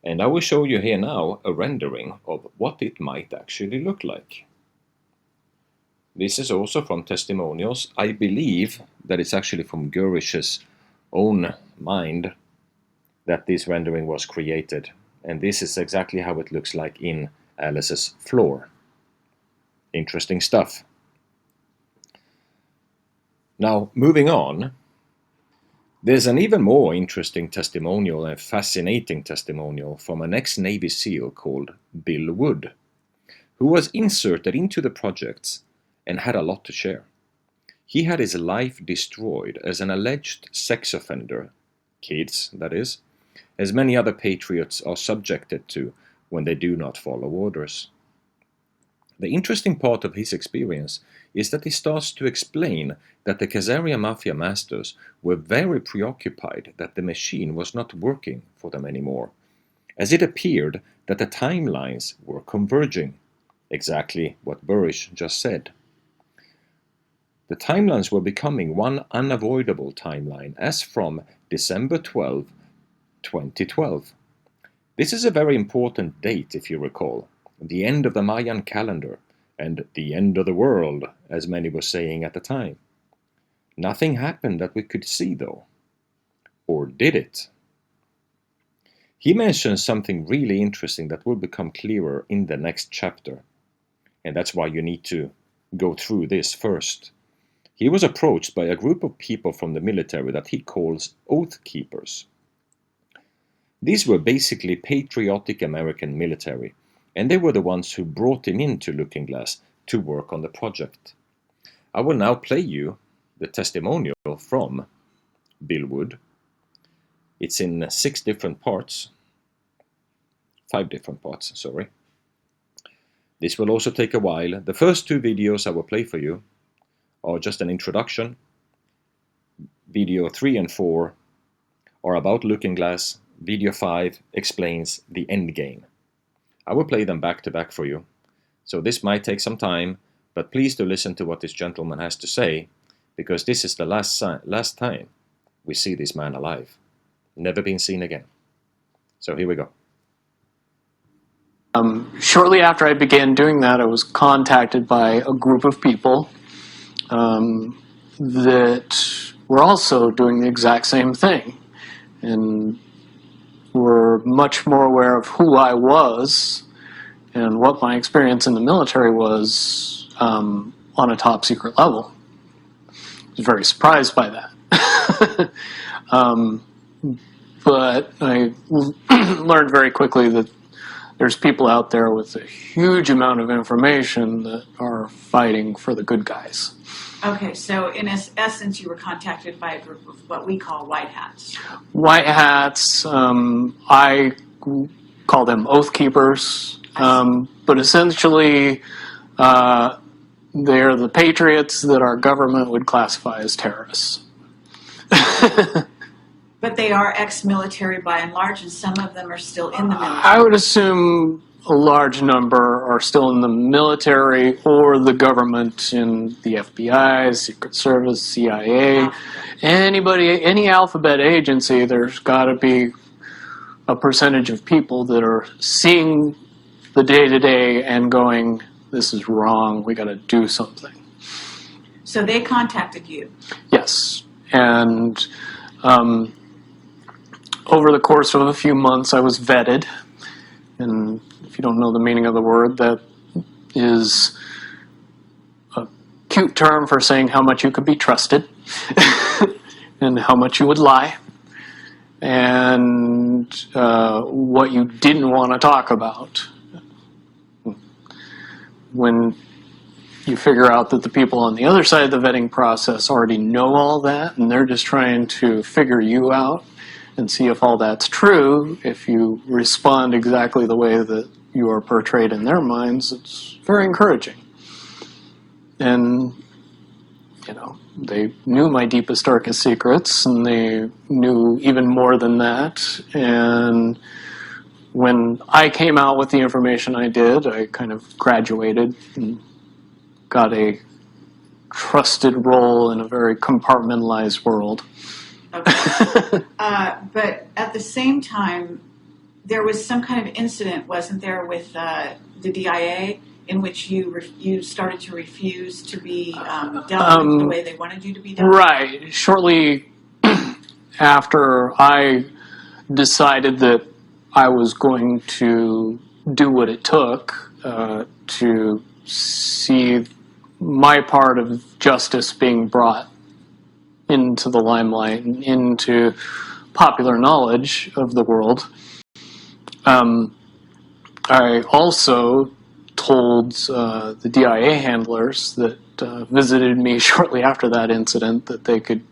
And I will show you here now a rendering of what it might actually look like. This is also from testimonials. I believe that it's actually from Gurish's own mind that this rendering was created. And this is exactly how it looks like in Alice's floor. Interesting stuff. Now, moving on, there's an even more interesting testimonial and fascinating testimonial from an ex-Navy SEAL called Bill Wood, who was inserted into the projects and had a lot to share. He had his life destroyed as an alleged sex offender, kids that is, as many other patriots are subjected to when they do not follow orders. The interesting part of his experience is that he starts to explain that the Khazarian mafia masters were very preoccupied that the machine was not working for them anymore, as it appeared that the timelines were converging, exactly what Burish just said. The timelines were becoming one unavoidable timeline as from December 12, 2012. This is a very important date, if you recall, the end of the Mayan calendar and the end of the world, as many were saying at the time. Nothing happened that we could see, though. Or did it? He mentions something really interesting that will become clearer in the next chapter, and that's why you need to go through this first. He was approached by a group of people from the military that he calls Oath Keepers. These were basically patriotic American military, and they were the ones who brought him into Looking Glass to work on the project. I will now play you the testimonial from Bill Wood. It's in 5 different parts, sorry. This will also take a while. The first 2 videos I will play for you are just an introduction. Video 3 and 4 are about Looking Glass. Video 5 explains the end game. I will play them back to back for you. So this might take some time, but please do listen to what this gentleman has to say, because this is the last time we see this man alive. Never been seen again. So here we go. Shortly after I began doing that, I was contacted by a group of people that were also doing the exact same thing, and were much more aware of who I was and what my experience in the military was on a top secret level. I was very surprised by that. But I learned very quickly that there's people out there with a huge amount of information that are fighting for the good guys. Okay, so in essence, you were contacted by a group of what we call white hats. White hats, I call them Oath Keepers, but essentially they're the patriots that our government would classify as terrorists. But they are ex-military by and large, and some of them are still in the military. I would assume a large number are still in the military or the government, in the FBI, Secret Service, CIA, anybody, any alphabet agency, there's got to be a percentage of people that are seeing the day-to-day and going, this is wrong, we got to do something. So they contacted you? Yes. And over the course of a few months, I was vetted. And if you don't know the meaning of the word, that is a cute term for saying how much you could be trusted and how much you would lie and what you didn't want to talk about. When you figure out that the people on the other side of the vetting process already know all that, and they're just trying to figure you out and see if all that's true, if you respond exactly the way that you are portrayed in their minds, it's very encouraging. And, you know, they knew my deepest, darkest secrets, and they knew even more than that. And when I came out with the information I did, I kind of graduated and got a trusted role in a very compartmentalized world. Okay. But at the same time, there was some kind of incident, wasn't there, with the DIA, in which you started to refuse to be dealt with the way they wanted you to be dealt with? Right. Shortly after I decided that I was going to do what it took to see my part of justice being brought into the limelight and into popular knowledge of the world. I also told the DIA handlers that visited me shortly after that incident that they could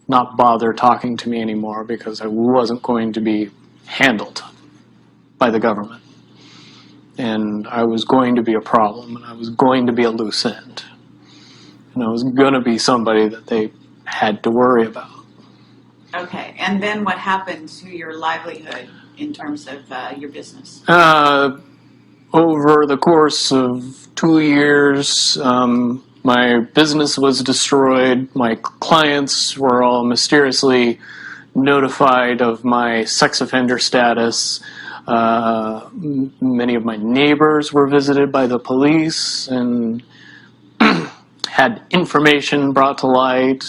not bother talking to me anymore because I wasn't going to be handled by the government. And I was going to be a problem, and I was going to be a loose end. And I was going to be somebody that they had to worry about. Okay, and then what happened to your livelihood in terms of your business? Over the course of 2 years, my business was destroyed. My clients were all mysteriously notified of my sex offender status. Many of my neighbors were visited by the police and had information brought to light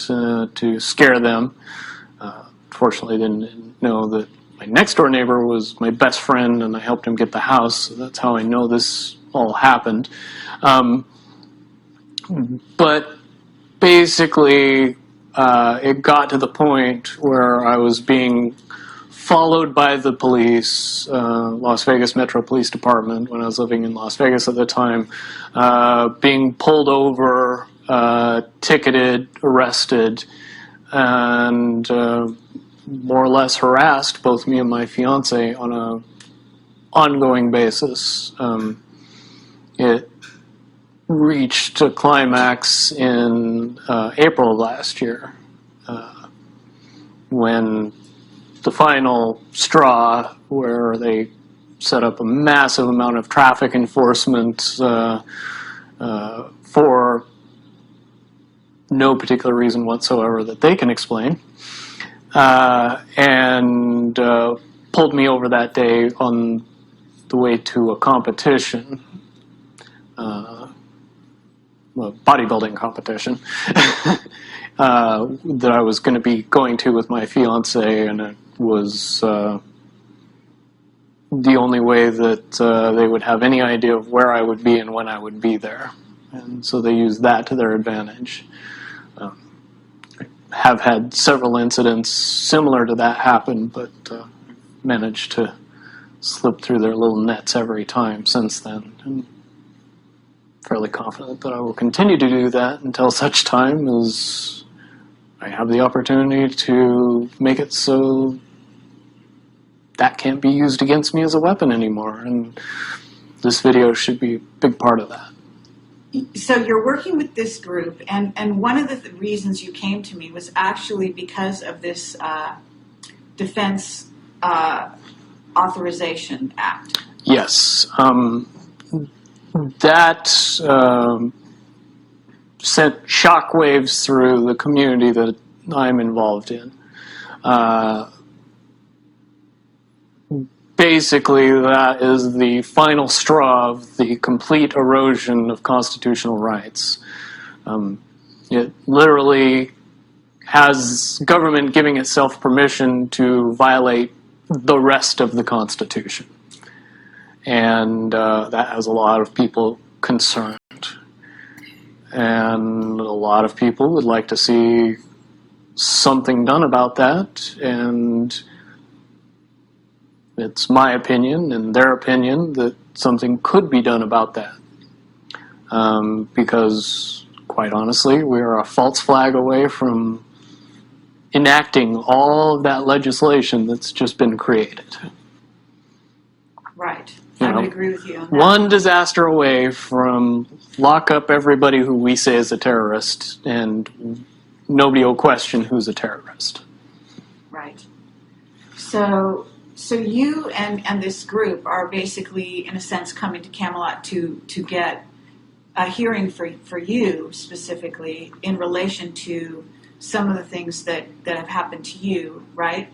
to scare them. Fortunately, didn't know that my next door neighbor was my best friend, and I helped him get the house. So that's how I know this all happened. But basically, it got to the point where I was being followed by the police, Las Vegas Metro Police Department, when I was living in Las Vegas at the time, being pulled over, ticketed, arrested, and more or less harassed, both me and my fiance, on an ongoing basis. It reached a climax in April of last year, when the final straw, where they set up a massive amount of traffic enforcement for no particular reason whatsoever that they can explain, and pulled me over that day on the way to a competition, a bodybuilding competition, that I was going to be going to with my fiance, and it was the only way that they would have any idea of where I would be and when I would be there. And so they used that to their advantage. I have had several incidents similar to that happen, but managed to slip through their little nets every time since then. And fairly confident that I will continue to do that until such time as I have the opportunity to make it so that can't be used against me as a weapon anymore. And this video should be a big part of that. So you're working with this group, and one of the reasons you came to me was actually because of this Defense Authorization Act. Yes. That sent shockwaves through the community that I'm involved in. Basically, that is the final straw of the complete erosion of constitutional rights. It literally has government giving itself permission to violate the rest of the Constitution. And that has a lot of people concerned. And a lot of people would like to see something done about that, and it's my opinion and their opinion that something could be done about that. Because, quite honestly, we are a false flag away from enacting all of that legislation that's just been created. Right. I would agree with you on that. One disaster away from lock up everybody who we say is a terrorist, and nobody will question who's a terrorist. Right. So you and this group are basically, in a sense, coming to Camelot to get a hearing for you specifically in relation to some of the things that have happened to you, right?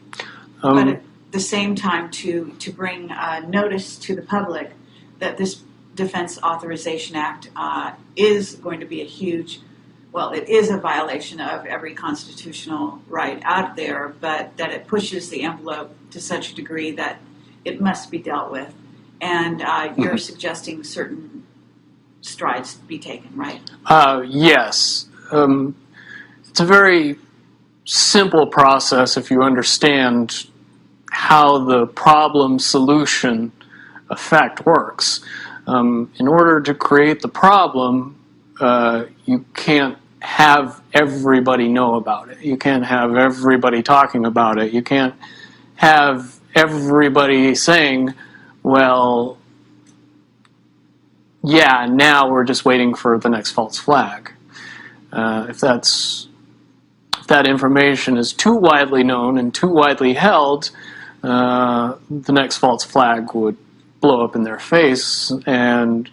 But at the same time to bring notice to the public that this Defense Authorization Act is going to be a huge, well, it is a violation of every constitutional right out there, but that it pushes the envelope to such a degree that it must be dealt with. And you're suggesting certain strides be taken, right? Yes. It's a very simple process if you understand how the problem-solution effect works. In order to create the problem, you can't have everybody know about it. You can't have everybody talking about it. You can't have everybody saying, well, yeah, now we're just waiting for the next false flag. If that information is too widely known and too widely held, the next false flag would blow up in their face and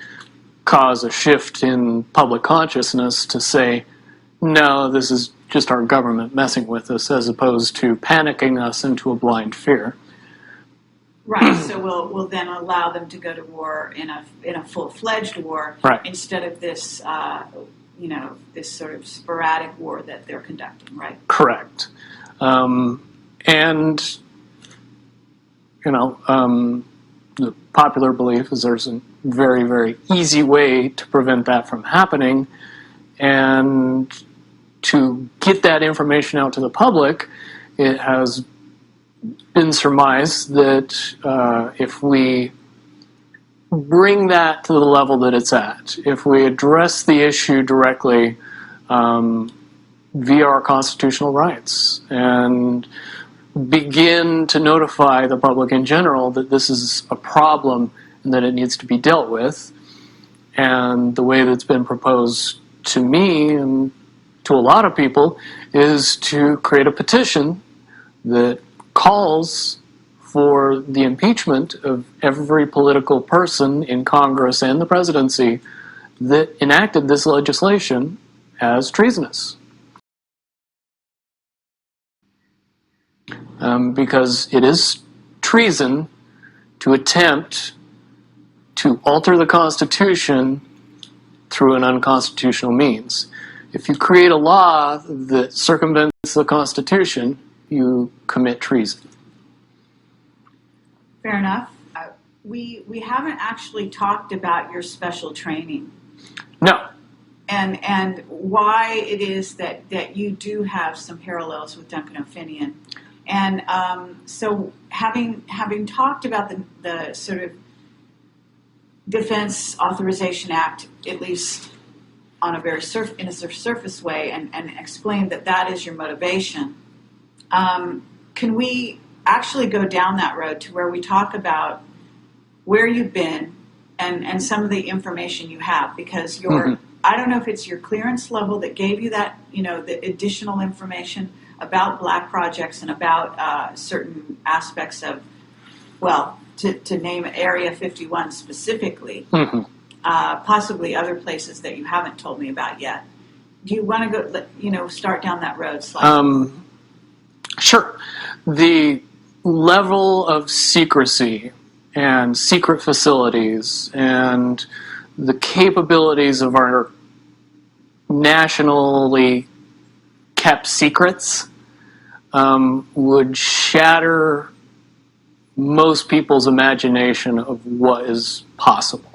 cause a shift in public consciousness to say, no, this is just our government messing with us, as opposed to panicking us into a blind fear. Right. So we'll then allow them to go to war in a full-fledged war, right, instead of this this sort of sporadic war that they're conducting, right? Correct. And the popular belief is there's a very, very easy way to prevent that from happening, and to get that information out to the public, it has been surmised that if we bring that to the level that it's at, if we address the issue directly via our constitutional rights and begin to notify the public in general that this is a problem and that it needs to be dealt with, and the way that's been proposed to me and to a lot of people is to create a petition that calls for the impeachment of every political person in Congress and the presidency that enacted this legislation as treasonous. Because it is treason to attempt to alter the Constitution through an unconstitutional means. If you create a law that circumvents the Constitution, you commit treason. Fair enough. We haven't actually talked about your special training. No. And why it is that you do have some parallels with Duncan O'Finian. And so having talked about the sort of Defense Authorization Act, at least on a very surface way, and explained that is your motivation, can we actually go down that road to where we talk about where you've been and some of the information you have? Because I don't know if it's your clearance level that gave you that, the additional information about black projects and about certain aspects of, well, to name Area 51 specifically, Mm-hmm. possibly other places that you haven't told me about yet. Do you want to go, start down that road slightly? Sure. The level of secrecy and secret facilities and the capabilities of our nationally kept secrets would shatter most people's imagination of what is possible.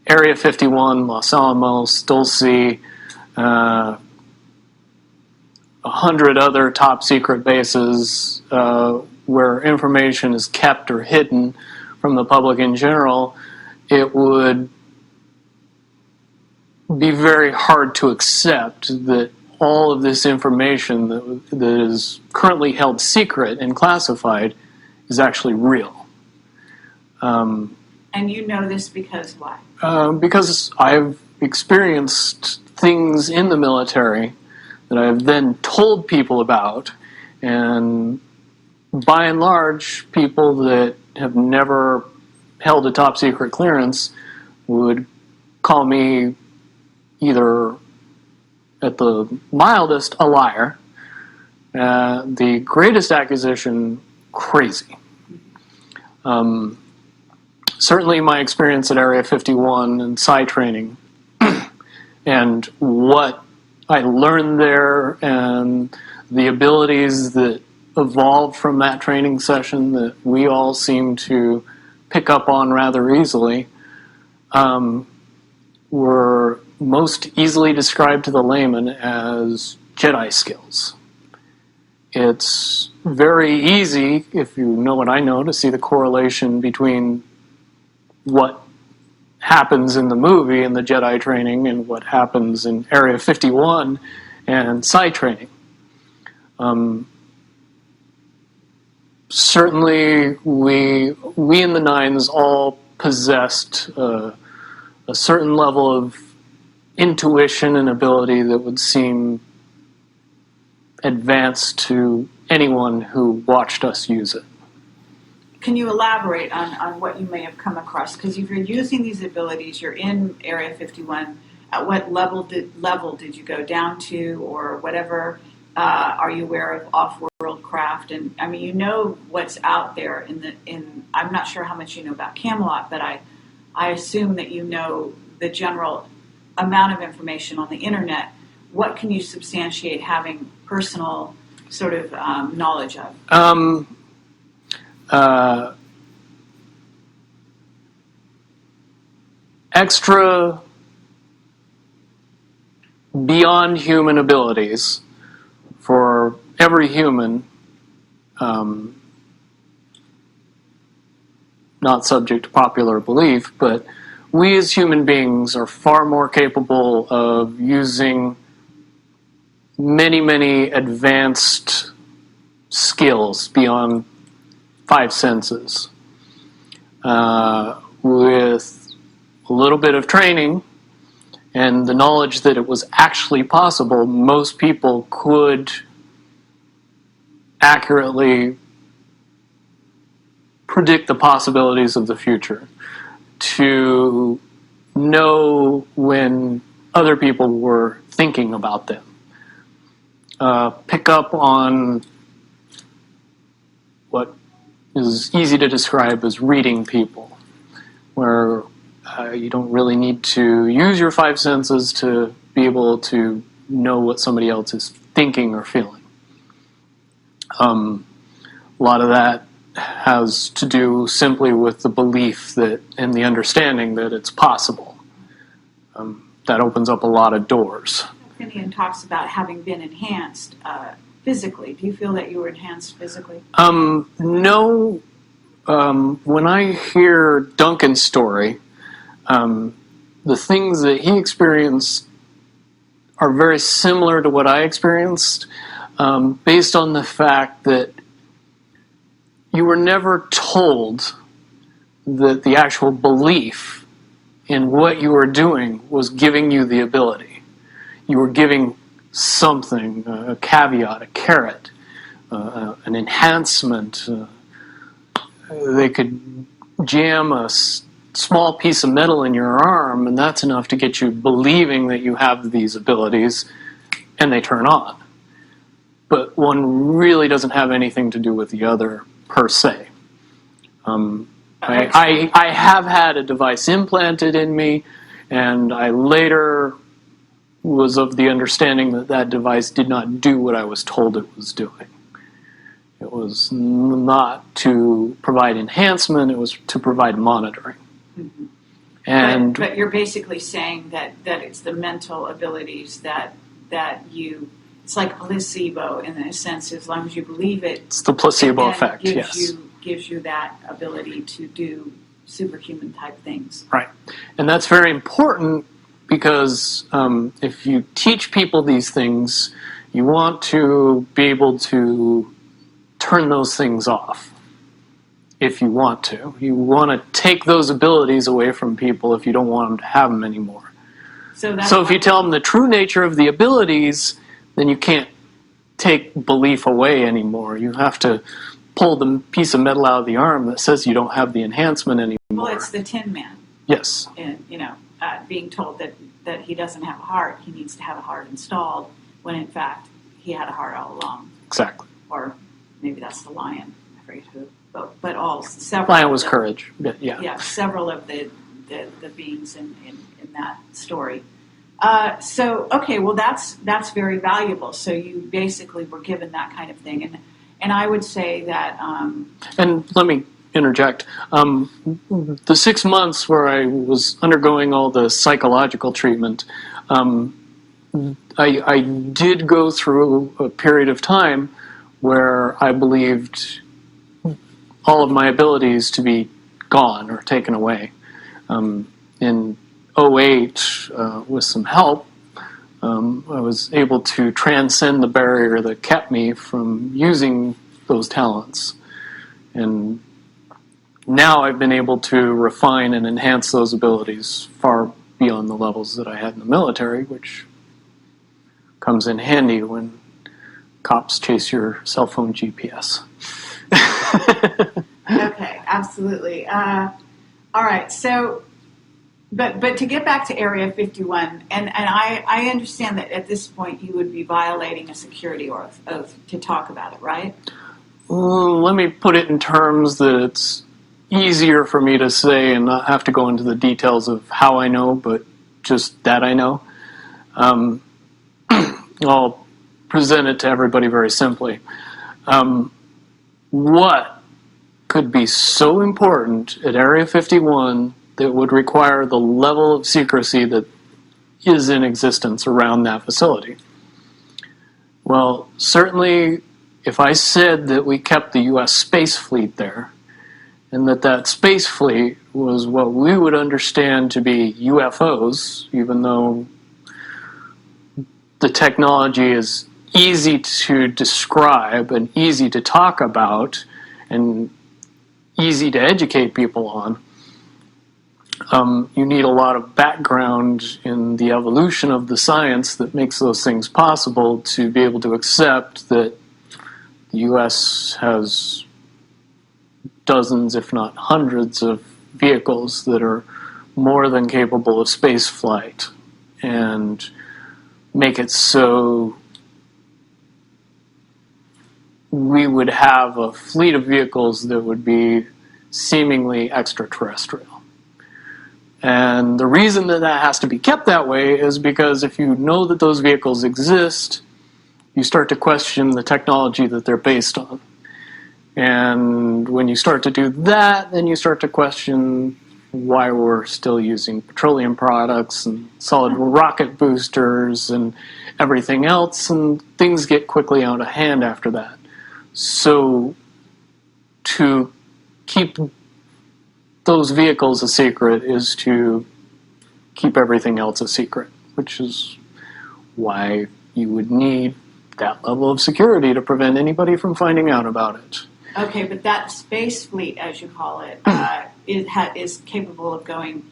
Area 51, Los Alamos, Dulce, 100 other top secret bases where information is kept or hidden from the public in general, it would be very hard to accept that all of this information that is currently held secret and classified is actually real. And you know this because why? Because I've experienced things in the military that I've then told people about, and by and large, people that have never held a top secret clearance would call me either, at the mildest, a liar, the greatest accusation, crazy. Certainly my experience at Area 51 and PSI training and what I learned there and the abilities that evolved from that training session that we all seem to pick up on rather easily were most easily described to the layman as Jedi skills. It's very easy, if you know what I know, to see the correlation between what happens in the movie and the Jedi training and what happens in Area 51 and PSI training. Certainly, we in the Nines all possessed a certain level of intuition and ability that would seem advanced to anyone who watched us use it. Can you elaborate on what you may have come across? Because if you're using these abilities, you're in Area 51. At what level did you go down to, or whatever? Are you aware of off-world craft? And I mean, you know what's out there in. I'm not sure how much you know about Camelot, but I assume that you know the general amount of information on the internet. What can you substantiate having personal sort of knowledge of? Extra beyond human abilities for every human, not subject to popular belief, but we as human beings are far more capable of using many, many advanced skills beyond five senses. With a little bit of training and the knowledge that it was actually possible, most people could accurately predict the possibilities of the future, to know when other people were thinking about them, pick up on what is easy to describe as reading people, where you don't really need to use your five senses to be able to know what somebody else is thinking or feeling. A lot of that has to do simply with the belief that and the understanding that it's possible. That opens up a lot of doors. Finian talks about having been enhanced physically. Do you feel that you were enhanced physically? No. When I hear Duncan's story, the things that he experienced are very similar to what I experienced, based on the fact that you were never told that the actual belief in what you were doing was giving you the ability. You were giving something, a caveat, a carrot, an enhancement. They could jam a small piece of metal in your arm, and that's enough to get you believing that you have these abilities, and they turn on. But one really doesn't have anything to do with the other, per se. I have had a device implanted in me, and I later was of the understanding that that device did not do what I was told it was doing. It was not to provide enhancement, it was to provide monitoring. Mm-hmm. And but you're basically saying that it's the mental abilities that you, it's like placebo in a sense, as long as you believe it. It's the placebo effect, yes. Gives you that ability to do superhuman type things. Right. And that's very important because if you teach people these things, you want to be able to turn those things off if you want to. You want to take those abilities away from people if you don't want them to have them anymore. So if you tell them the true nature of the abilities, then you can't take belief away anymore. You have to pull the piece of metal out of the arm that says you don't have the enhancement anymore. Well, it's the Tin Man. Yes. And, being told that he doesn't have a heart, he needs to have a heart installed, when in fact he had a heart all along. Exactly. Or maybe that's the lion. I forget who. But several. Lion was courage. Yeah. Yeah, several of the beings in that story. So okay, well that's very valuable. So you basically were given that kind of thing, and I would say that. And let me interject. The 6 months where I was undergoing all the psychological treatment, I did go through a period of time where I believed all of my abilities to be gone or taken away. In 2008, with some help, I was able to transcend the barrier that kept me from using those talents. And now I've been able to refine and enhance those abilities far beyond the levels that I had in the military, which comes in handy when cops chase your cell phone GPS. Okay, absolutely. All right, so, but to get back to Area 51, and I understand that at this point you would be violating a security oath to talk about it, right? Let me put it in terms that it's easier for me to say and not have to go into the details of how I know, but just that I know. I'll present it to everybody very simply. What could be so important at Area 51 that would require the level of secrecy that is in existence around that facility? Well, certainly if I said that we kept the U.S. space fleet there, and that space fleet was what we would understand to be UFOs, even though the technology is easy to describe and easy to talk about and easy to educate people on, you need a lot of background in the evolution of the science that makes those things possible to be able to accept that the U.S. has dozens, if not hundreds, of vehicles that are more than capable of space flight, and make it so we would have a fleet of vehicles that would be seemingly extraterrestrial. And the reason that has to be kept that way is because if you know that those vehicles exist, you start to question the technology that they're based on. And when you start to do that, then you start to question why we're still using petroleum products and solid rocket boosters and everything else, and things get quickly out of hand after that. So to keep those vehicles a secret is to keep everything else a secret, which is why you would need that level of security to prevent anybody from finding out about it. Okay, but that space fleet, as you call it, is capable of going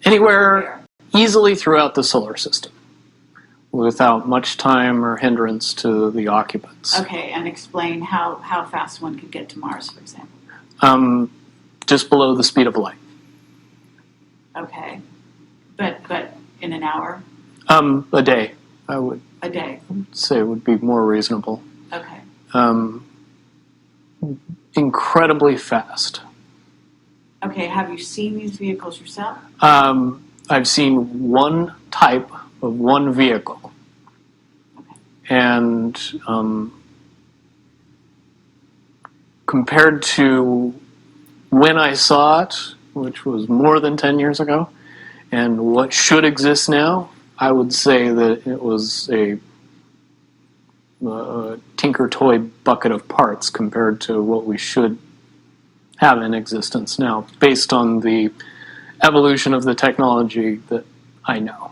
anywhere easily throughout the solar system. without much time or hindrance to the occupants. Okay, and explain how fast one could get to Mars, for example. Just below the speed of light. Okay, but in an hour? A day, I would A day. say would be more reasonable. Okay. Incredibly fast. Okay, have you seen these vehicles yourself? I've seen one type of one vehicle. Okay. And compared to when I saw it, which was more than 10 years ago, and what should exist now, I would say that it was a tinker toy bucket of parts compared to what we should have in existence now, based on the evolution of the technology that I know.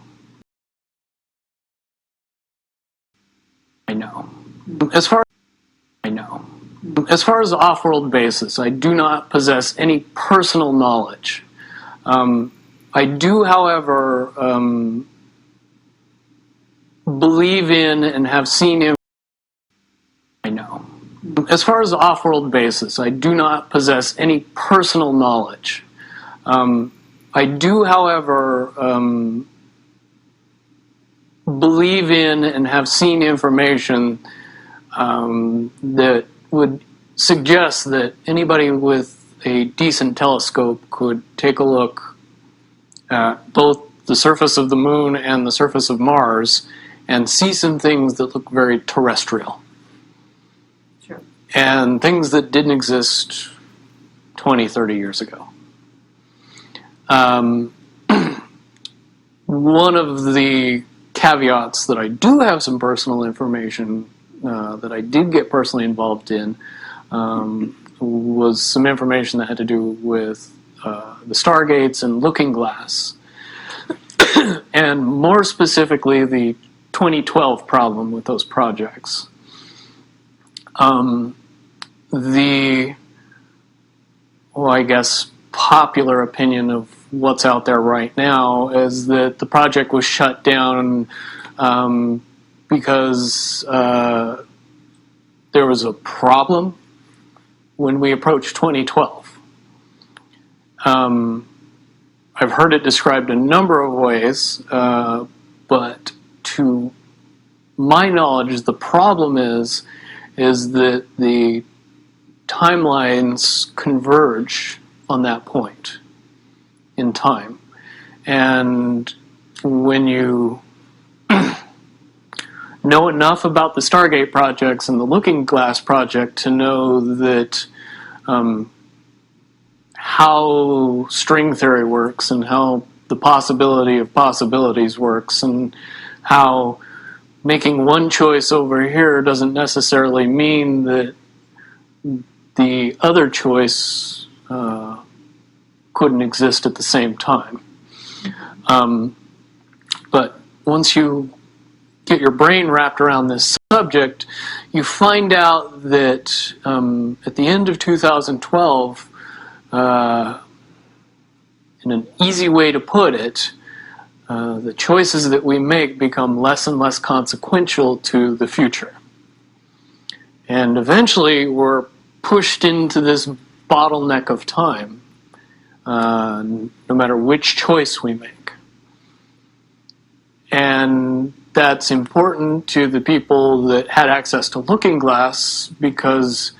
As far as the off-world basis, I do not possess any personal knowledge. I do, however, believe in and have seen him. As far as the off-world basis, I do not possess any personal knowledge. I do, however, believe in and have seen information that would suggest that anybody with a decent telescope could take a look at both the surface of the moon and the surface of Mars and see some things that look very terrestrial. Sure. And things that didn't exist 20, 30 years ago. One of the caveats that I do have some personal information that I did get personally involved in was some information that had to do with the Stargates and Looking Glass, and more specifically the 2012 problem with those projects. I guess, popular opinion of what's out there right now is that the project was shut down because there was a problem when we approached 2012. I've heard it described a number of ways, but to my knowledge, the problem is that the timelines converge on that point in time. And when you know enough about the Stargate projects and the Looking Glass project to know that how string theory works and how the possibility of possibilities works and how making one choice over here doesn't necessarily mean that the other choice couldn't exist at the same time. But once you get your brain wrapped around this subject, you find out that at the end of 2012, in an easy way to put it, the choices that we make become less and less consequential to the future. And eventually we're pushed into this bottleneck of time, no matter which choice we make. And that's important to the people that had access to Looking Glass because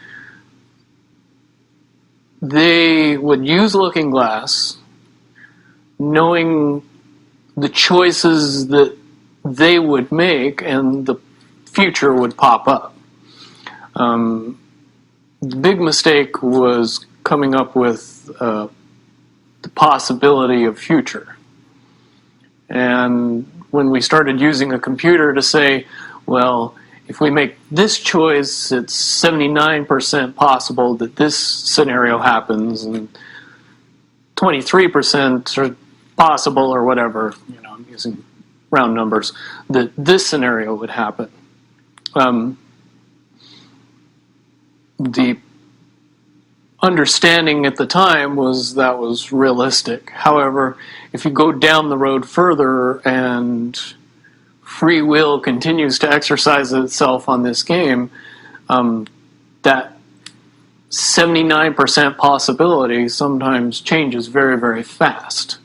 they would use Looking Glass knowing the choices that they would make and the future would pop up. The big mistake was coming up with the possibility of future. And when we started using a computer to say, well, if we make this choice, it's 79% possible that this scenario happens, and 23% are possible, or whatever, I'm using round numbers, that this scenario would happen. The understanding at the time was that was realistic. However, if you go down the road further and free will continues to exercise itself on this game, that 79% possibility sometimes changes very, very fast.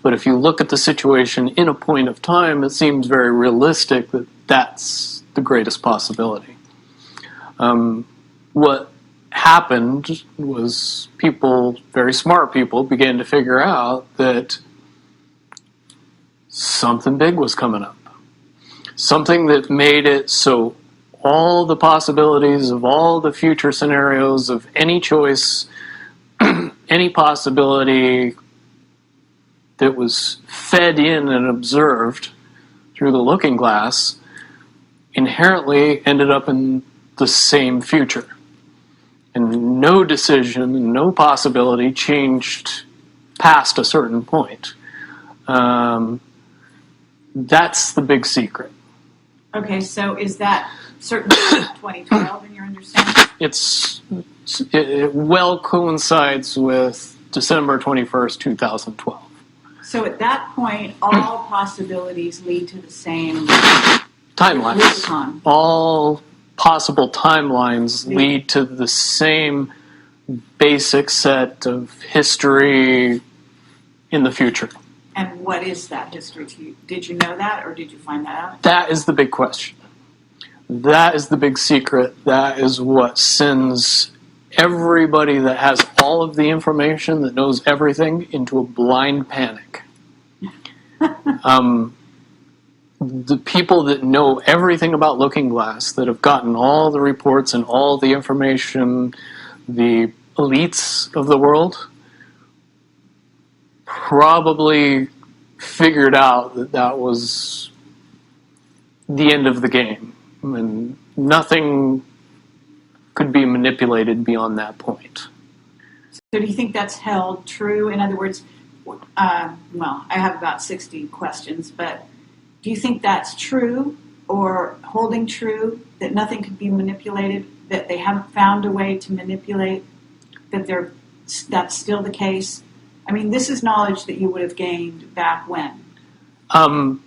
But if you look at the situation in a point of time, it seems very realistic that that's the greatest possibility. What happened was people, very smart people, began to figure out that something big was coming up. Something that made it so all the possibilities of all the future scenarios of any choice, any possibility that was fed in and observed through the looking glass inherently ended up in the same future. And no decision, no possibility changed past a certain point. That's the big secret. Okay, so is that certainly 2012 in your understanding? It well coincides with December 21st, 2012. So at that point, all possibilities lead to the same timelines. Rubicon. All possible timelines lead to the same basic set of history in the future. And what is that history to you? Did you know that, or did you find that out? That is the big question. That is the big secret. That is what sends everybody that has all of the information, that knows everything, into a blind panic. The people that know everything about Looking Glass, that have gotten all the reports and all the information, the elites of the world, probably figured out that that was the end of the game. And nothing could be manipulated beyond that point. So do you think that's held true? In other words, well, I have about 60 questions, but do you think that's true or holding true, that nothing could be manipulated, that they haven't found a way to manipulate, that that's still the case? I mean, this is knowledge that you would have gained back when?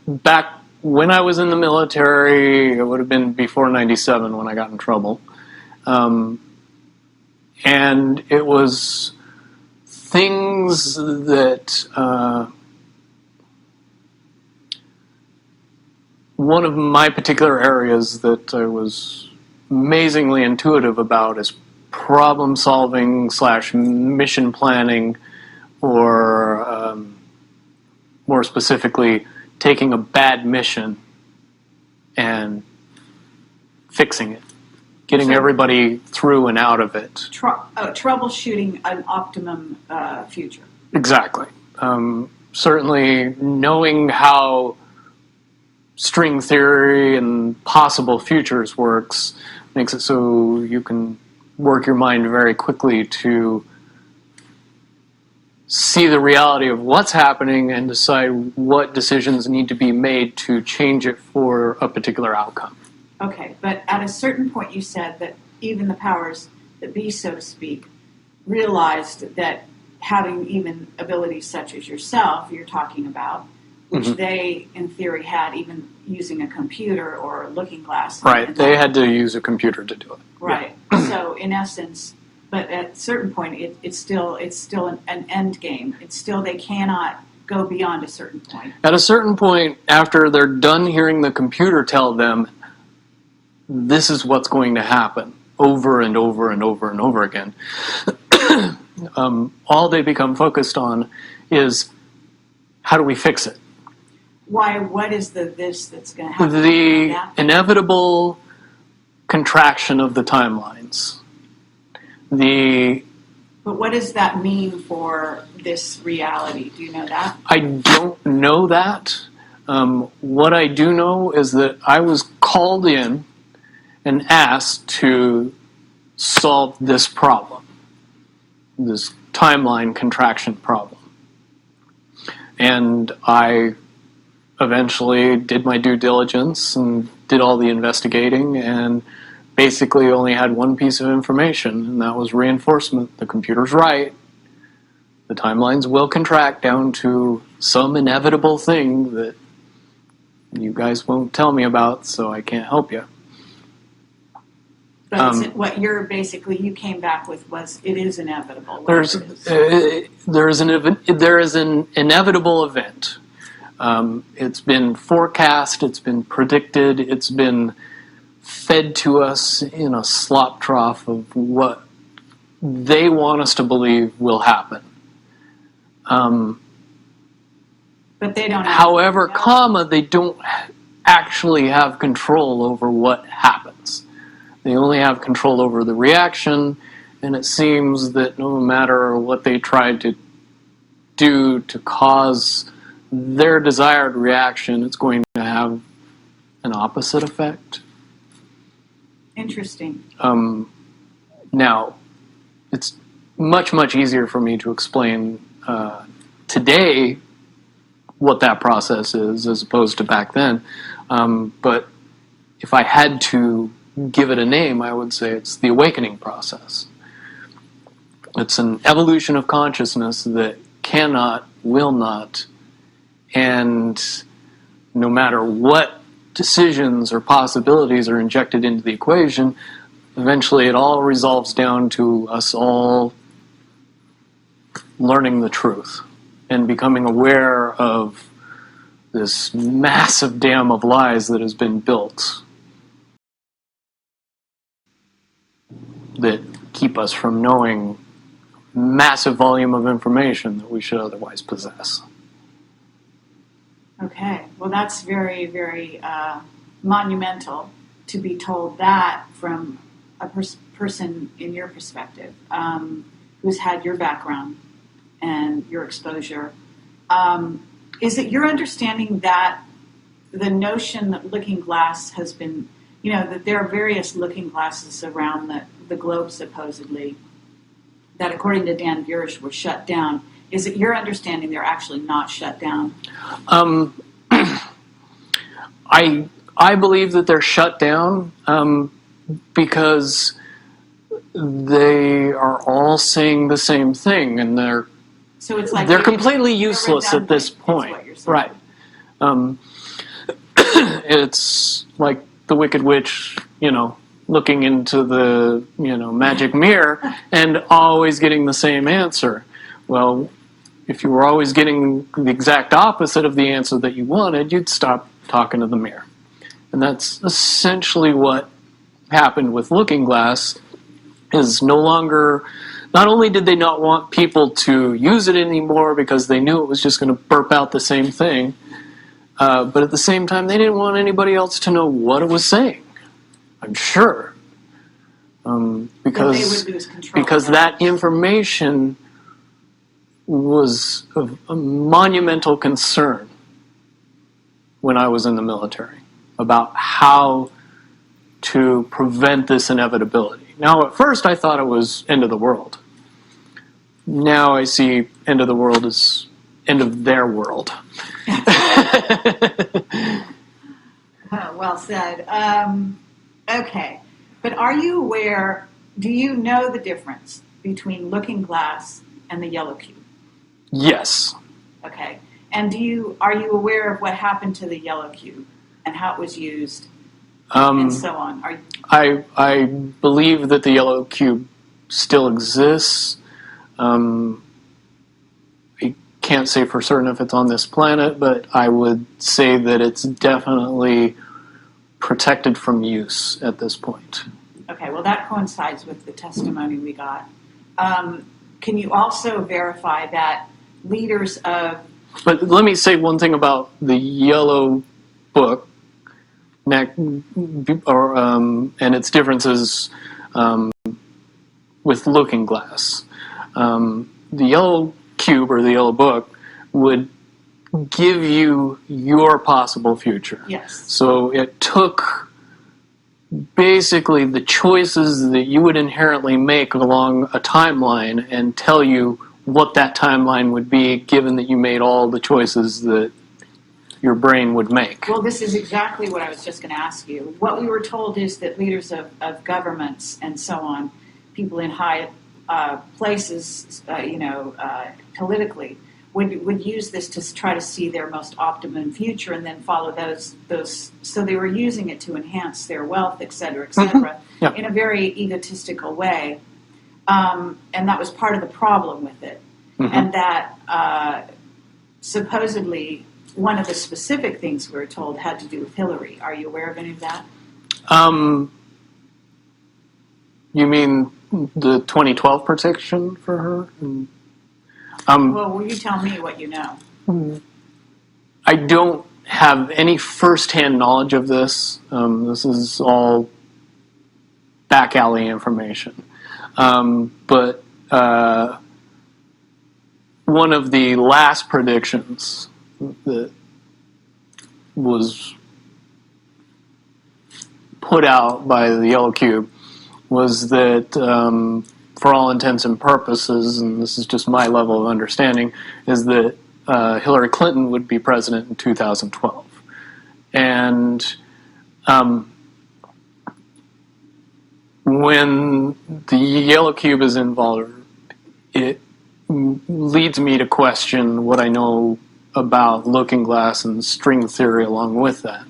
Back when I was in the military, it would have been before 97 when I got in trouble. And it was things that one of my particular areas that I was amazingly intuitive about is problem solving / mission planning, or more specifically, taking a bad mission and fixing it, getting everybody through and out of it. Troubleshooting an optimum future. Exactly. Certainly knowing how string theory and possible futures works makes it so you can work your mind very quickly to see the reality of what's happening and decide what decisions need to be made to change it for a particular outcome. Okay, but at a certain point you said that even the powers that be, so to speak, realized that having even abilities such as yourself, you're talking about, which they, in theory, had even using a computer or a looking glass. Right, they had to use a computer to do it. Right, so in essence, but at a certain point, it's still an end game. It's still, they cannot go beyond a certain point. At a certain point, after they're done hearing the computer tell them, this is what's going to happen, over and over and over and over again, all they become focused on is, how do we fix it? Why? What is this that's going to happen? The inevitable contraction of the timelines. But what does that mean for this reality? Do you know that? I don't know that. What I do know is that I was called in and asked to solve this problem, this timeline contraction problem. And I eventually did my due diligence and did all the investigating, and basically only had one piece of information, and that was reinforcement. The computer's right. The timelines will contract down to some inevitable thing that you guys won't tell me about, so I can't help you. But what you're basically, you came back with was, it is inevitable. There is an inevitable event. It's been forecast, it's been predicted, it's been fed to us in a slop trough of what they want us to believe will happen. But they don't. However, they don't actually have control over what happens. They only have control over the reaction, and it seems that no matter what they try to do to cause their desired reaction, it's going to have an opposite effect. Interesting. Now, it's much, much easier for me to explain today what that process is as opposed to back then. But if I had to give it a name, I would say it's the awakening process. It's an evolution of consciousness that cannot, will not, and no matter what decisions or possibilities are injected into the equation, eventually it all resolves down to us all learning the truth and becoming aware of this massive dam of lies that has been built that keep us from knowing massive volume of information that we should otherwise possess. Okay, well that's very, very monumental to be told that from a person in your perspective, who's had your background and your exposure. Is it your understanding that the notion that Looking Glass has been, that there are various looking glasses around the globe supposedly, that according to Dan Burish were shut down? Is it your understanding they're actually not shut down? I believe that they're shut down because they are all saying the same thing, and they're completely useless at this point. Right. It's like the Wicked Witch, looking into the magic mirror and always getting the same answer. Well, if you were always getting the exact opposite of the answer that you wanted, you'd stop talking to the mirror. And that's essentially what happened with Looking Glass, is not only did they not want people to use it anymore because they knew it was just going to burp out the same thing, but at the same time they didn't want anybody else to know what it was saying, I'm sure. Because they would lose control. Because that information was of a monumental concern when I was in the military about how to prevent this inevitability. Now, at first I thought it was end of the world. Now I see end of the world as end of their world. Well said. Okay. But are you aware, do you know the difference between Looking Glass and the yellow cube? Yes. Okay. And are you aware of what happened to the yellow cube and how it was used and so on? I believe that the yellow cube still exists. I can't say for certain if it's on this planet, but I would say that it's definitely protected from use at this point. Okay, well that coincides with the testimony we got. Can you also verify that leaders of... But let me say one thing about the yellow book, and its differences with Looking Glass. The yellow cube or the yellow book would give you your possible future. Yes. So it took basically the choices that you would inherently make along a timeline and tell you what that timeline would be, given that you made all the choices that your brain would make. Well, this is exactly what I was just going to ask you. What we were told is that leaders of governments and so on, people in high places, politically, would use this to try to see their most optimum future and then follow those. So they were using it to enhance their wealth, et cetera, Yeah. in a very egotistical way. And that was part of the problem with it. And that supposedly one of the specific things we were told had to do with Hillary. Are you aware of any of that? You mean the 2012 protection for her? Well, will you tell me what you know? I don't have any first-hand knowledge of this. This is all back alley information. But one of the last predictions that was put out by the Yellow Cube was that, for all intents and purposes, and this is just my level of understanding, is that Hillary Clinton would be president in 2012. And when the Yellow Cube is involved, it leads me to question what I know about looking glass and string theory along with that.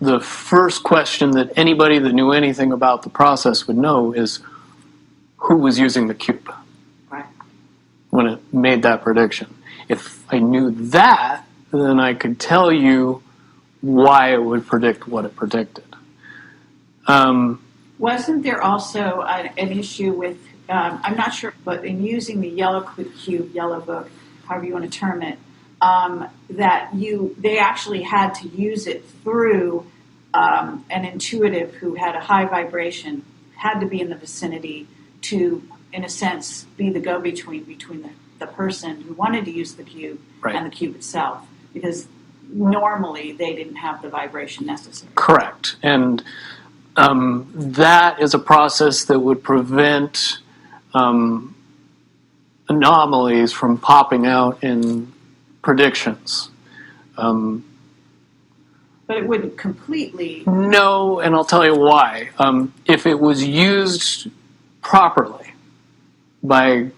The first question that anybody that knew anything about the process would know is who was using the cube Right. when it made that prediction. If I knew that, then I could tell you why it would predict what it predicted. Wasn't there also an issue with, I'm not sure, but in using the Yellow Cube, Yellow Book, however you want to term it, that they actually had to use it through an intuitive who had a high vibration, had to be in the vicinity to, in a sense, be the go-between between the person who wanted to use the cube Right. and the cube itself, because normally they didn't have the vibration necessary. Correct. And that is a process that would prevent anomalies from popping out in predictions. But it wouldn't completely. No, and I'll tell you why. If it was used properly by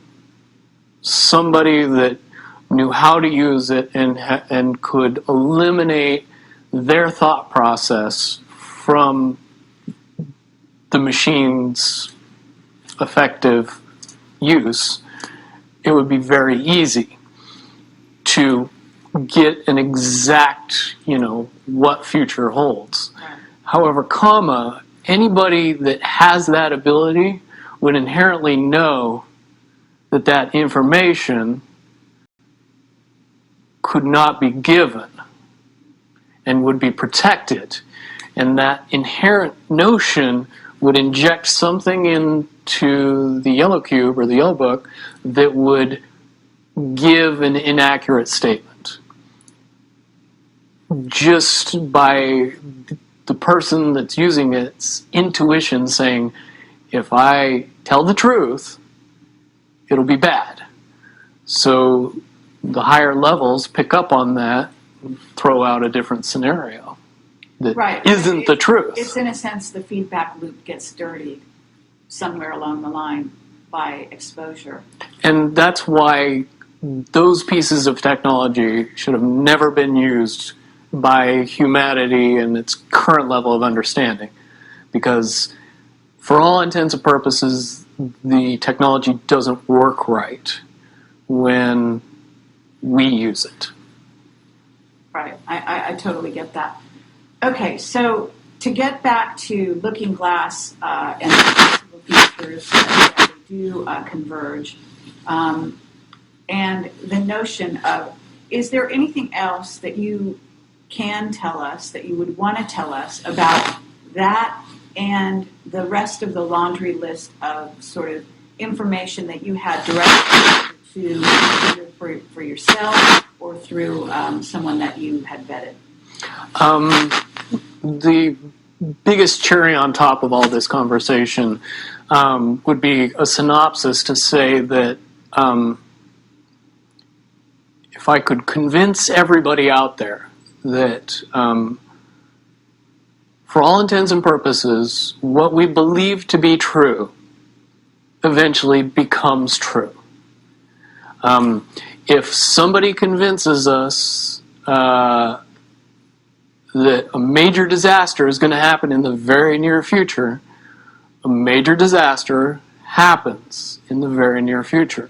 somebody that knew how to use it and could eliminate their thought process from the machine's effective use, it would be very easy to get an exact, what future holds. However, anybody that has that ability would inherently know that that information could not be given and would be protected. And that inherent notion would inject something into the Yellow Cube or the Yellow Book that would give an inaccurate statement. Just by the person that's using its intuition saying, if I tell the truth, it'll be bad. So the higher levels pick up on that and throw out a different scenario that Right. isn't the truth. It's in a sense the feedback loop gets dirtied somewhere along the line by exposure. And that's why those pieces of technology should have never been used by humanity in its current level of understanding. Because for all intents and purposes, the technology doesn't work right when we use it. Right, I totally get that. Okay, so to get back to Looking Glass and possible futures that they do converge, and the notion of, is there anything else that you can tell us, that you would want to tell us about that and the rest of the laundry list of sort of information that you had directly to either for yourself or through someone that you had vetted? The biggest cherry on top of all this conversation would be a synopsis to say that if I could convince everybody out there that for all intents and purposes, what we believe to be true eventually becomes true. If somebody convinces us that a major disaster is going to happen in the very near future, a major disaster happens in the very near future.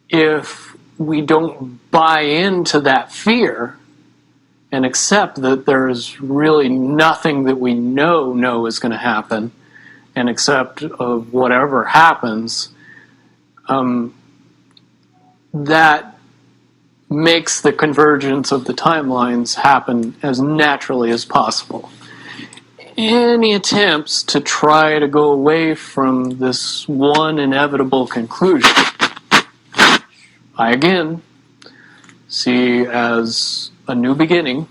If we don't buy into that fear and accept that there's really nothing that we know is going to happen, and accept of whatever happens, that makes the convergence of the timelines happen as naturally as possible. Any attempts to try to go away from this one inevitable conclusion, I again see as a new beginning,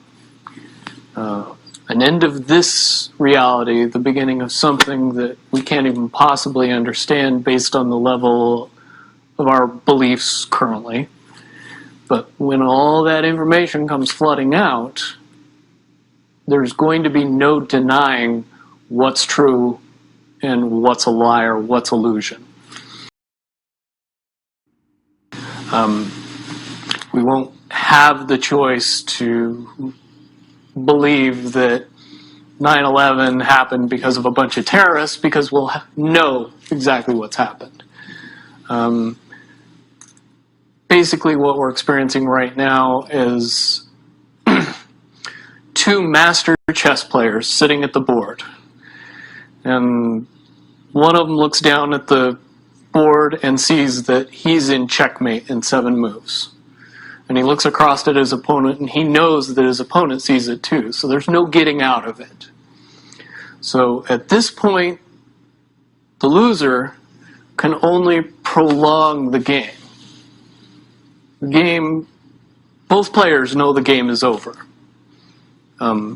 an end of this reality, the beginning of something that we can't even possibly understand based on the level of our beliefs currently. But when all that information comes flooding out, there's going to be no denying what's true and what's a lie or what's illusion. We won't have the choice to believe that 9/11 happened because of a bunch of terrorists, because we'll know exactly what's happened. Basically, what we're experiencing right now is two master chess players sitting at the board. And one of them looks down at the board and sees that he's in checkmate in 7 moves. And he looks across at his opponent, and he knows that his opponent sees it too. So there's no getting out of it. So at this point, the loser can only prolong the game. The game, both players know the game is over.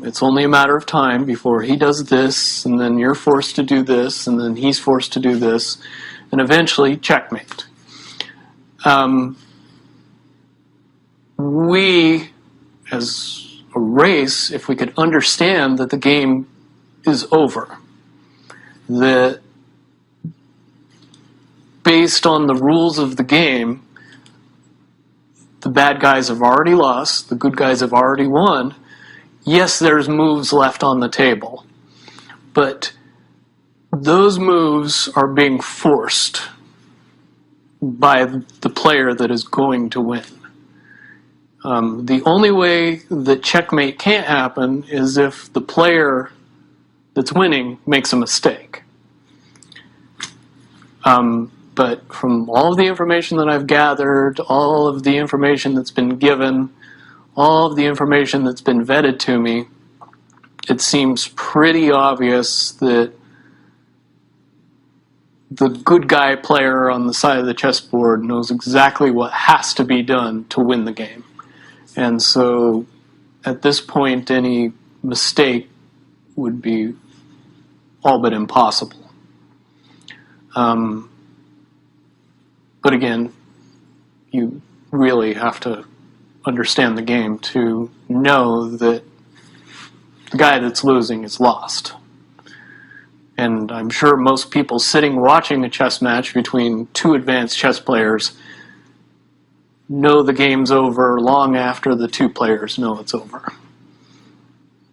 It's only a matter of time before he does this, and then you're forced to do this, and then he's forced to do this, and eventually checkmate. We, as a race, if we could understand that the game is over, that based on the rules of the game, the bad guys have already lost, the good guys have already won. Yes, there's moves left on the table, but those moves are being forced by the player that is going to win. The only way that checkmate can't happen is if the player that's winning makes a mistake. But from all of the information that I've gathered, all of the information that's been given, all of the information that's been vetted to me, it seems pretty obvious that the good guy player on the side of the chessboard knows exactly what has to be done to win the game. And so at this point, any mistake would be all but impossible. But again, you really have to understand the game to know that the guy that's losing is lost. And I'm sure most people sitting watching a chess match between two advanced chess players know the game's over long after the two players know it's over.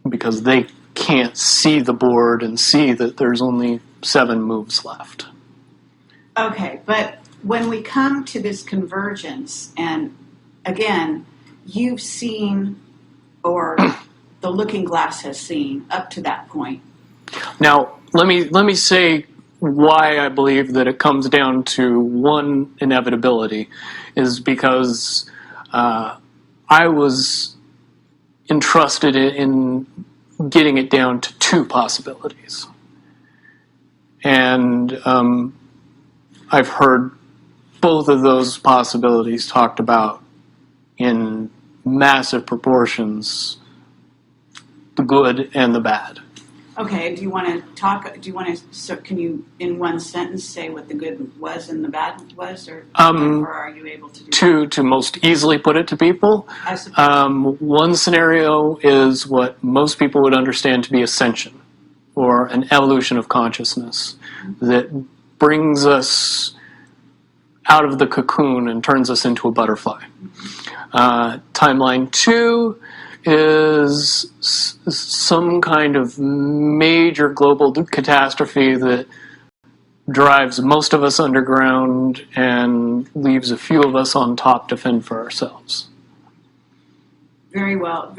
Because they can't see the board and see that there's only 7 moves left. Okay, but when we come to this convergence, and again, you've seen, or the looking glass has seen, up to that point. Now, let me say why I believe that it comes down to one inevitability is because I was entrusted in getting it down to 2 possibilities. And I've heard both of those possibilities talked about in massive proportions, the good and the bad. Okay, do you want to talk, so can you, in one sentence, say what the good was and the bad was, or are you able to do that? To most easily put it to people, I suppose. one scenario is what most people would understand to be ascension, or an evolution of consciousness, that brings us out of the cocoon and turns us into a butterfly. Timeline 2 is some kind of major global catastrophe that drives most of us underground and leaves a few of us on top to fend for ourselves. Very well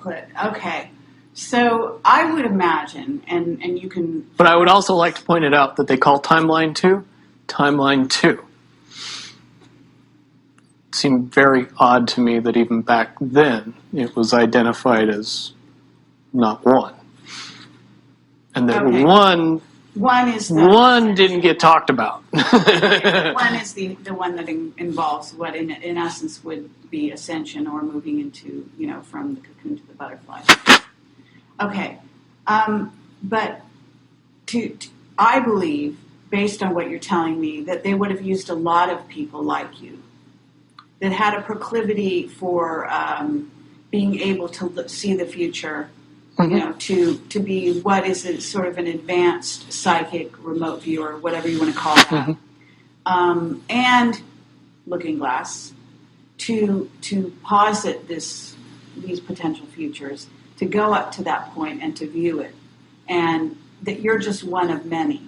put. Okay. So I would imagine, and you can... But I would also like to point it out that they call Timeline 2 Timeline 2. It seemed very odd to me that even back then it was identified as not 1. And that Okay. one didn't get talked about. Okay, 1 is the one that involves what in essence would be ascension or moving into, from the cocoon to the butterfly. Okay. But I believe, based on what you're telling me, that they would have used a lot of people like you that had a proclivity for being able to see the future, to be what is a, sort of an advanced psychic remote viewer, whatever you want to call that, and looking glass to posit these potential futures, to go up to that point and to view it, and that you're just one of many.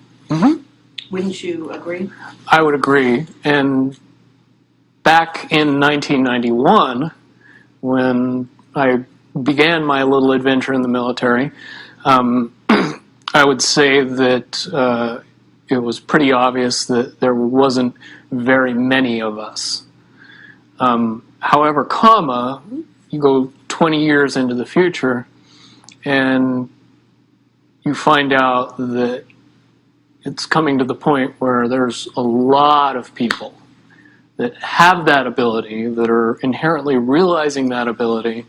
Wouldn't you agree? I would agree. And back in 1991, when I began my little adventure in the military, I would say that it was pretty obvious that there wasn't very many of us. However, you go 20 years into the future and you find out that it's coming to the point where there's a lot of people that have that ability, that are inherently realizing that ability,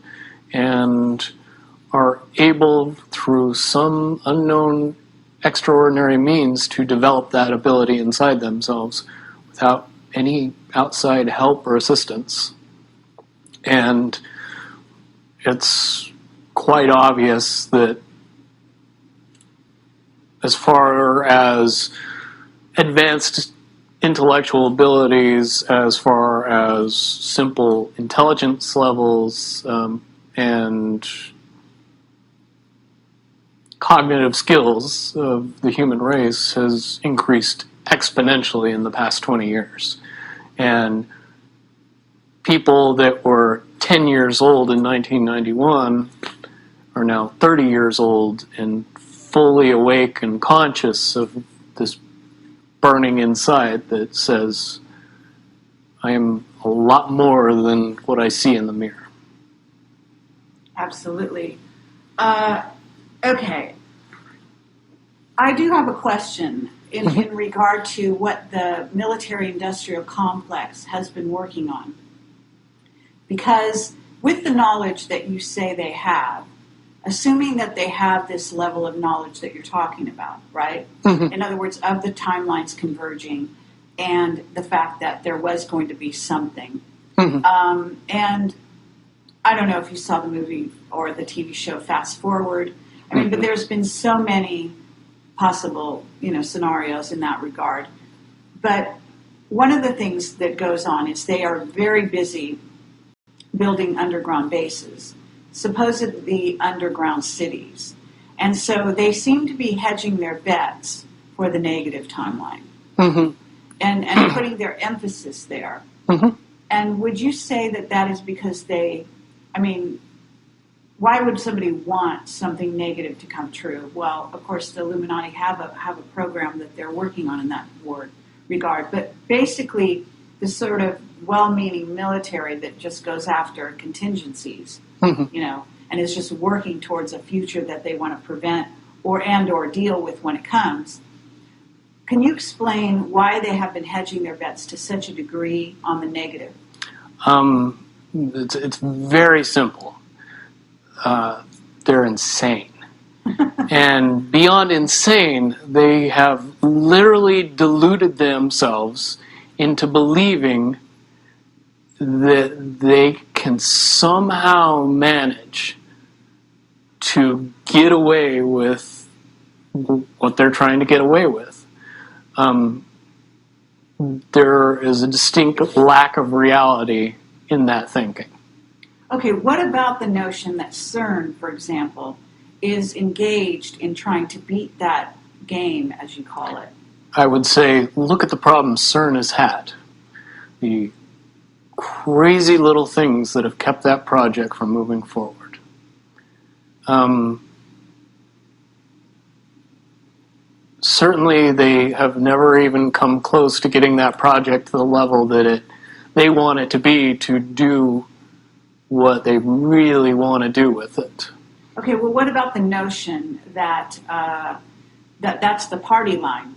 and are able, through some unknown extraordinary means, to develop that ability inside themselves without any outside help or assistance. And it's quite obvious that as far as advanced intellectual abilities, as far as simple intelligence levels, and cognitive skills of the human race has increased exponentially in the past 20 years. And people that were 10 years old in 1991 are now 30 years old and fully awake and conscious of this burning inside that says, I am a lot more than what I see in the mirror. Absolutely. Okay. I do have a question in regard to what the military-industrial complex has been working on. Because with the knowledge that you say they have, assuming that they have this level of knowledge that you're talking about, right? In other words, of the timelines converging and the fact that there was going to be something. And I don't know if you saw the movie or the TV show Fast Forward. I mean, but there's been so many possible, scenarios in that regard. But one of the things that goes on is they are very busy building underground bases, supposedly underground cities. And so they seem to be hedging their bets for the negative timeline and putting their emphasis there. And would you say that that is because why would somebody want something negative to come true? Well, of course, the Illuminati have a program that they're working on in that regard. But basically, the sort of well-meaning military that just goes after contingencies, and is just working towards a future that they want to prevent or deal with when it comes. Can you explain why they have been hedging their bets to such a degree on the negative? It's very simple. They're insane. And beyond insane, they have literally deluded themselves into believing that they can somehow manage to get away with what they're trying to get away with. there is a distinct lack of reality in that thinking. Okay, what about the notion that CERN, for example, is engaged in trying to beat that game, as you call it? I would say, look at the problems CERN has had. The crazy little things that have kept that project from moving forward. Certainly, they have never even come close to getting that project to the level that they want it to be to do what they really want to do with it. Okay, well, what about the notion that that's the party line,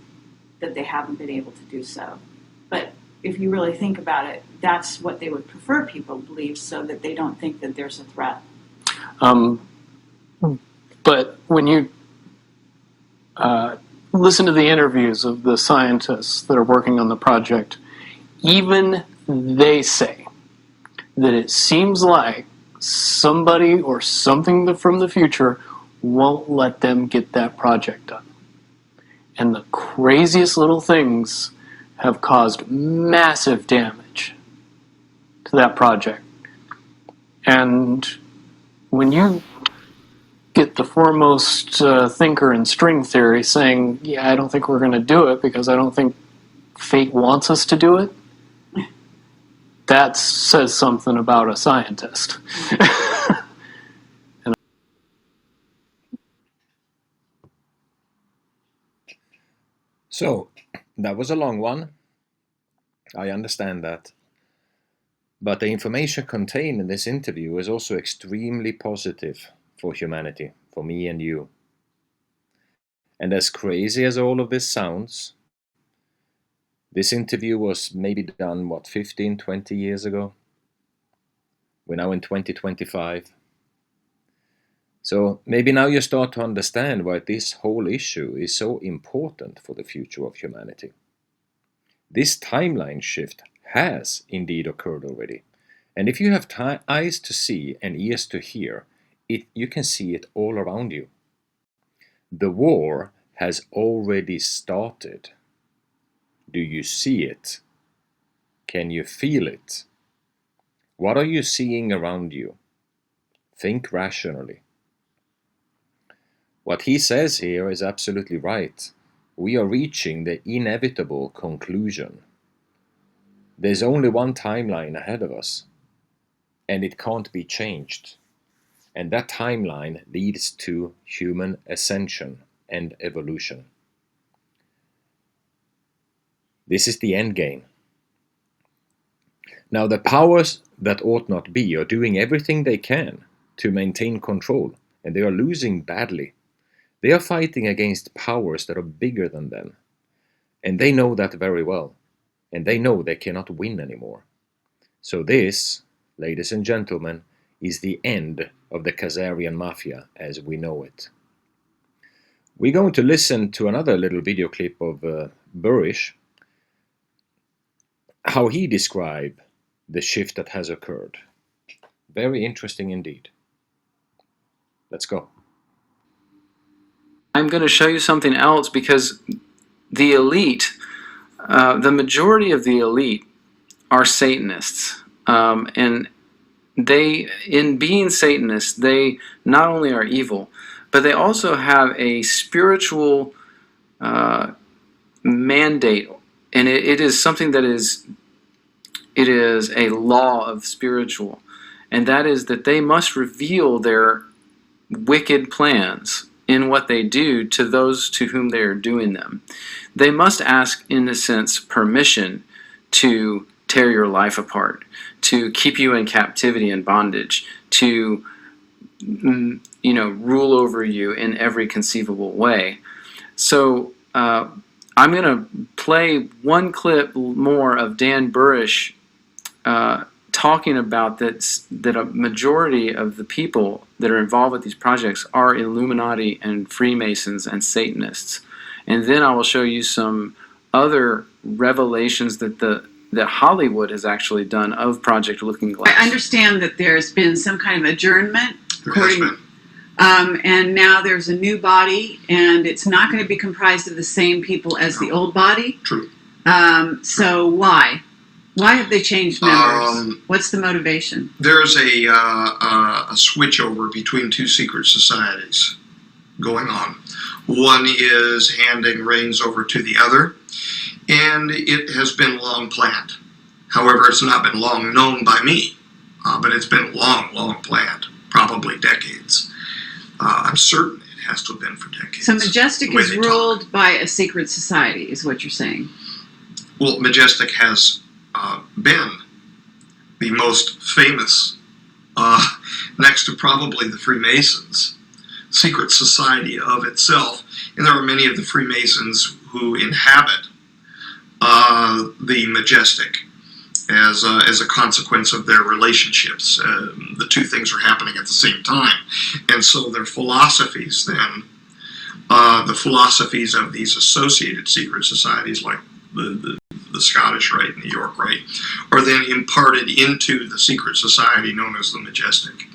that they haven't been able to do so? But if you really think about it, that's what they would prefer people believe, so that they don't think that there's a threat. But when you listen to the interviews of the scientists that are working on the project, even they say that it seems like somebody or something from the future won't let them get that project done. And the craziest little things have caused massive damage to that project. And when you get the foremost thinker in string theory saying, yeah, I don't think we're going to do it because I don't think fate wants us to do it, that says something about a scientist. So, that was a long one. I understand that. But the information contained in this interview is also extremely positive for humanity, for me and you. And as crazy as all of this sounds, this interview was maybe done, 15, 20 years ago? We're now in 2025. So maybe now you start to understand why this whole issue is so important for the future of humanity. This timeline shift has indeed occurred already. And if you have eyes to see and ears to hear, you can see it all around you. The war has already started. Do you see it? Can you feel it? What are you seeing around you? Think rationally. What he says here is absolutely right. We are reaching the inevitable conclusion. There's only one timeline ahead of us, and it can't be changed. And that timeline leads to human ascension and evolution. This is the end game. Now, the powers that ought not be are doing everything they can to maintain control, and they are losing badly. They are fighting against powers that are bigger than them, and they know that very well, and they know they cannot win anymore. So this, ladies and gentlemen, is the end of the Khazarian mafia as we know it. We're going to listen to another little video clip of Burish, how he described the shift that has occurred. Very interesting indeed. Let's go. I'm going to show you something else because the elite, the majority of the elite are Satanists. And they, in being Satanists, they not only are evil, but they also have a spiritual mandate. And it is something that it is a law of spiritual. And that is that they must reveal their wicked plans in what they do to those to whom they are doing them. They must ask, in a sense, permission to tear your life apart, to keep you in captivity and bondage, to rule over you in every conceivable way. So I'm going to play one clip more of Dan Burish talking about that a majority of the people that are involved with these projects are Illuminati and Freemasons and Satanists. And then I will show you some other revelations that Hollywood has actually done of Project Looking Glass. I understand that there's been some kind of adjournment, and now there's a new body, and it's not going to be comprised of the same people as the old body. True. So why? Why have they changed members? What's the motivation? There's a switchover between two secret societies going on. One is handing reins over to the other, and it has been long planned. However, it's not been long known by me, but it's been long planned, probably decades. I'm certain it has to have been for decades. So Majestic is ruled by a secret society, is what you're saying? Well, Majestic has been the most famous, next to probably the Freemasons, secret society of itself. And there are many of the Freemasons who inhabit the Majestic as a consequence of their relationships. The two things are happening at the same time. And so their philosophies then, the philosophies of these associated secret societies like the Scottish Rite and the York Rite, are then imparted into the secret society known as the Majestic.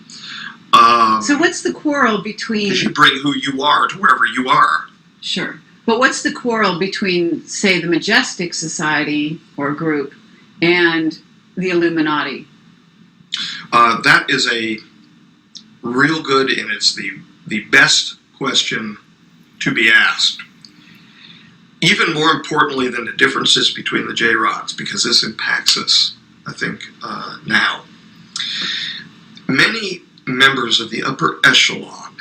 So what's the quarrel between... Because you bring who you are to wherever you are. Sure. But what's the quarrel between, say, the Majestic Society or group and the Illuminati? That is a real good, and it's the best question to be asked. Even more importantly than the differences between the J-Rods, because this impacts us, I think, now. Many members of the upper echelon,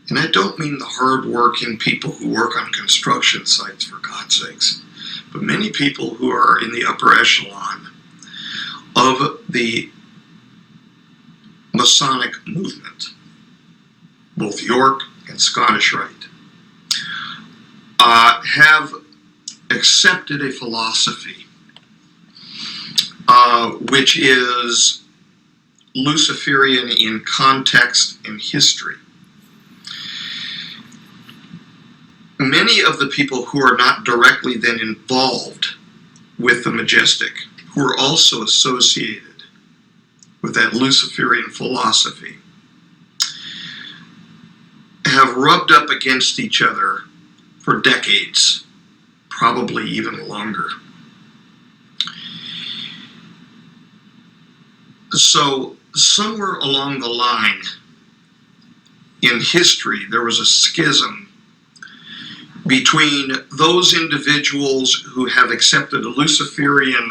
and I don't mean the hard-working people who work on construction sites, for God's sakes, but many people who are in the upper echelon of the Masonic movement, both York and Scottish Rite, have accepted a philosophy which is Luciferian in context and history. Many of the people who are not directly then involved with the Majestic, who are also associated with that Luciferian philosophy, have rubbed up against each other for decades, probably even longer. So somewhere along the line in history, there was a schism between those individuals who have accepted a Luciferian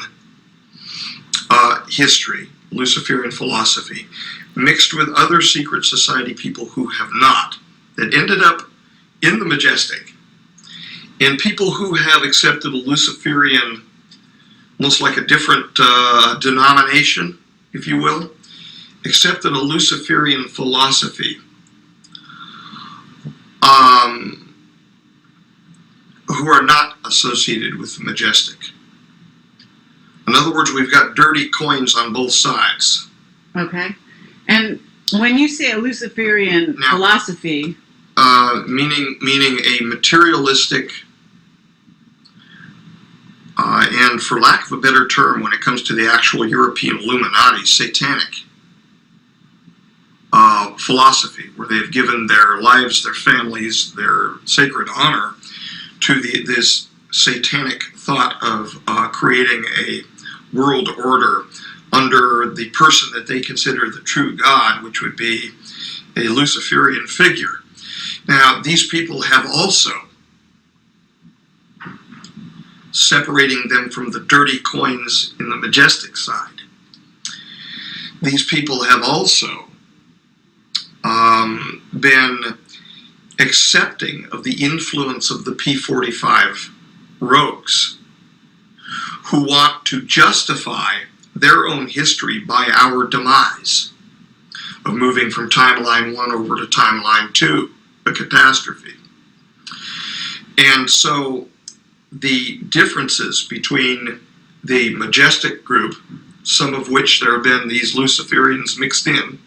history, Luciferian philosophy, mixed with other secret society people who have not, that ended up in the Majestic, and people who have accepted a Luciferian, almost like a different denomination, if you will, accepted a Luciferian philosophy, who are not associated with the Majestic. In other words, we've got dirty coins on both sides. Okay. And when you say a Luciferian philosophy... meaning a materialistic, and for lack of a better term, when it comes to the actual European Illuminati, satanic philosophy, where they've given their lives, their families, their sacred honor to this satanic thought of creating a world order under the person that they consider the true God, which would be a Luciferian figure. Now, these people have also, separating them from the dirty coins in the Majestic side, these people have also been accepting of the influence of the P45 rogues, who want to justify their own history by our demise of moving from timeline 1 over to timeline 2, a catastrophe. And so the differences between the Majestic group, some of which there have been these Luciferians mixed in,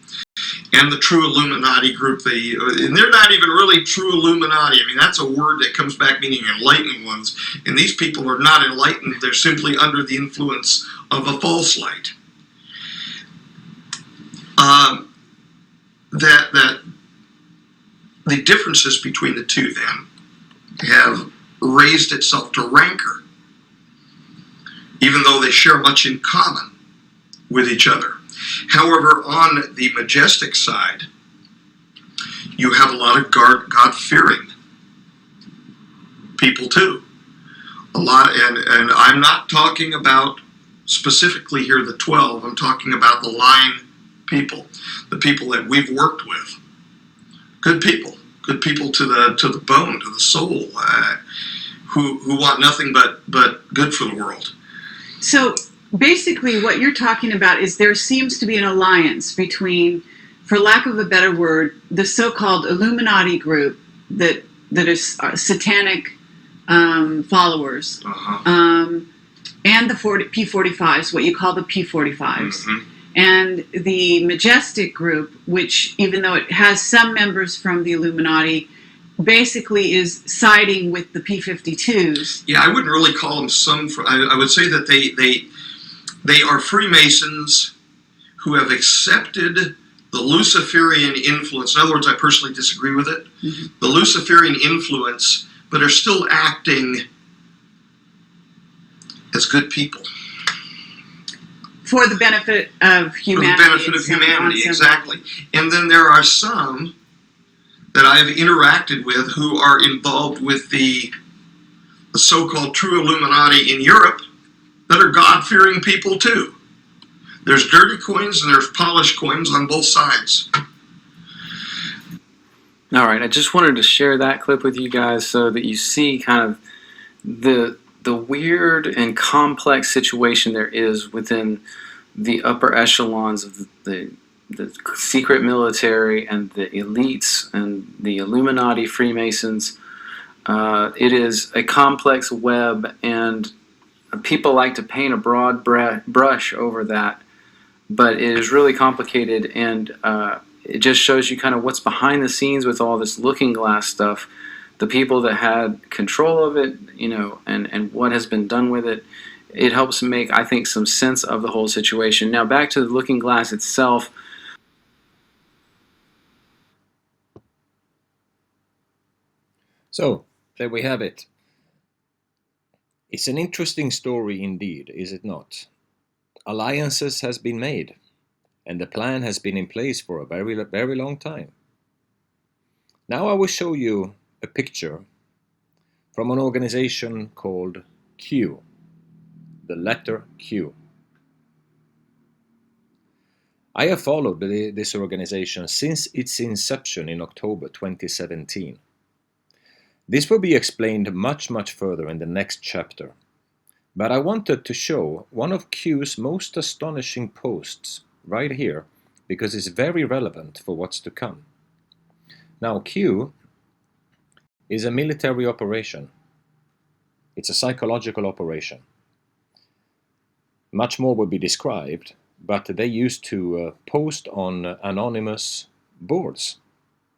and the true Illuminati group, and they're not even really true Illuminati. I mean, that's a word that comes back meaning enlightened ones, and these people are not enlightened. They're simply under the influence of a false light. That the differences between the two then have raised itself to rancor even though they share much in common with each other. However, on the majestic side, you have a lot of God-fearing people too. A lot, and I'm not talking about specifically here the 12. I'm talking about the line people, the people that we've worked with. Good people to the bone, to the soul, who want nothing but good for the world. So basically, what you're talking about is there seems to be an alliance between, for lack of a better word, the so-called Illuminati group that is satanic followers, and the P45s, what you call the P45s, and the Majestic group, which, even though it has some members from the Illuminati, basically is siding with the P52s. Yeah, I wouldn't really call them some. I would say that they are Freemasons who have accepted the Luciferian influence. In other words, I personally disagree with it. The Luciferian influence, but are still acting as good people. For the benefit of humanity. For the benefit of humanity, exactly. And then there are some that I have interacted with who are involved with the so-called true Illuminati in Europe that are God-fearing people too. There's dirty coins and there's polished coins on both sides. All right, I just wanted to share that clip with you guys so that you see kind of the weird and complex situation there is within the upper echelons of the secret military and the elites and the Illuminati Freemasons. It is a complex web, and people like to paint a broad brush over that, but it is really complicated, and it just shows you kind of what's behind the scenes with all this looking glass stuff, the people that had control of it, and what has been done with it. It helps make, I think, some sense of the whole situation. Now, back to the looking glass itself. So, there we have it. It's an interesting story indeed, is it not? Alliances has been made, and the plan has been in place for a very, very long time. Now I will show you a picture from an organization called Q, the letter Q. I have followed this organization since its inception in October 2017. This will be explained much, much further in the next chapter, but I wanted to show one of Q's most astonishing posts right here because it's very relevant for what's to come. Now, Q is a military operation. It's a psychological operation. Much more will be described, but they used to post on anonymous boards,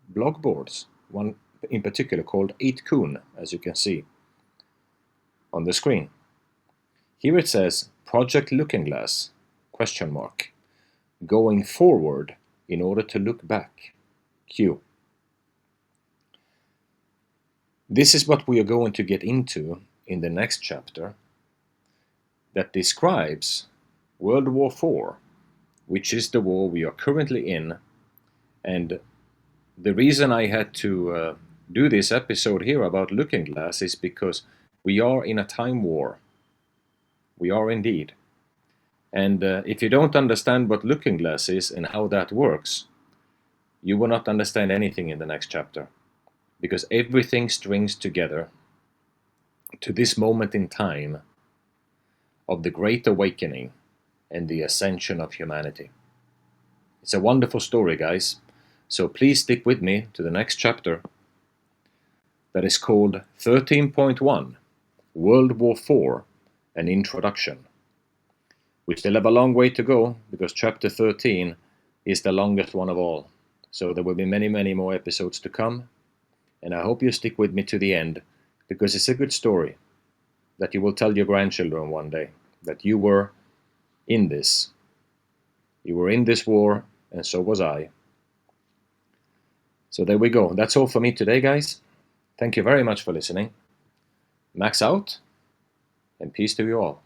blog boards, one in particular called 8kun, as you can see on the screen. Here it says, Project Looking Glass, ? Going forward in order to look back, Q. This is what we are going to get into in the next chapter that describes World War IV, which is the war we are currently in. And the reason I had to do this episode here about Looking Glass is because we are in a time war. We are indeed. And if you don't understand what Looking Glass is and how that works, you will not understand anything in the next chapter. Because everything strings together to this moment in time of the Great Awakening and the ascension of humanity. It's a wonderful story, guys. So please stick with me to the next chapter that is called 13.1, World War IV, an Introduction. We still have a long way to go because chapter 13 is the longest one of all. So there will be many, many more episodes to come. And I hope you stick with me to the end because it's a good story that you will tell your grandchildren one day that you were in this. You were in this war, and so was I. So there we go. That's all for me today, guys. Thank you very much for listening. Max out, and peace to you all.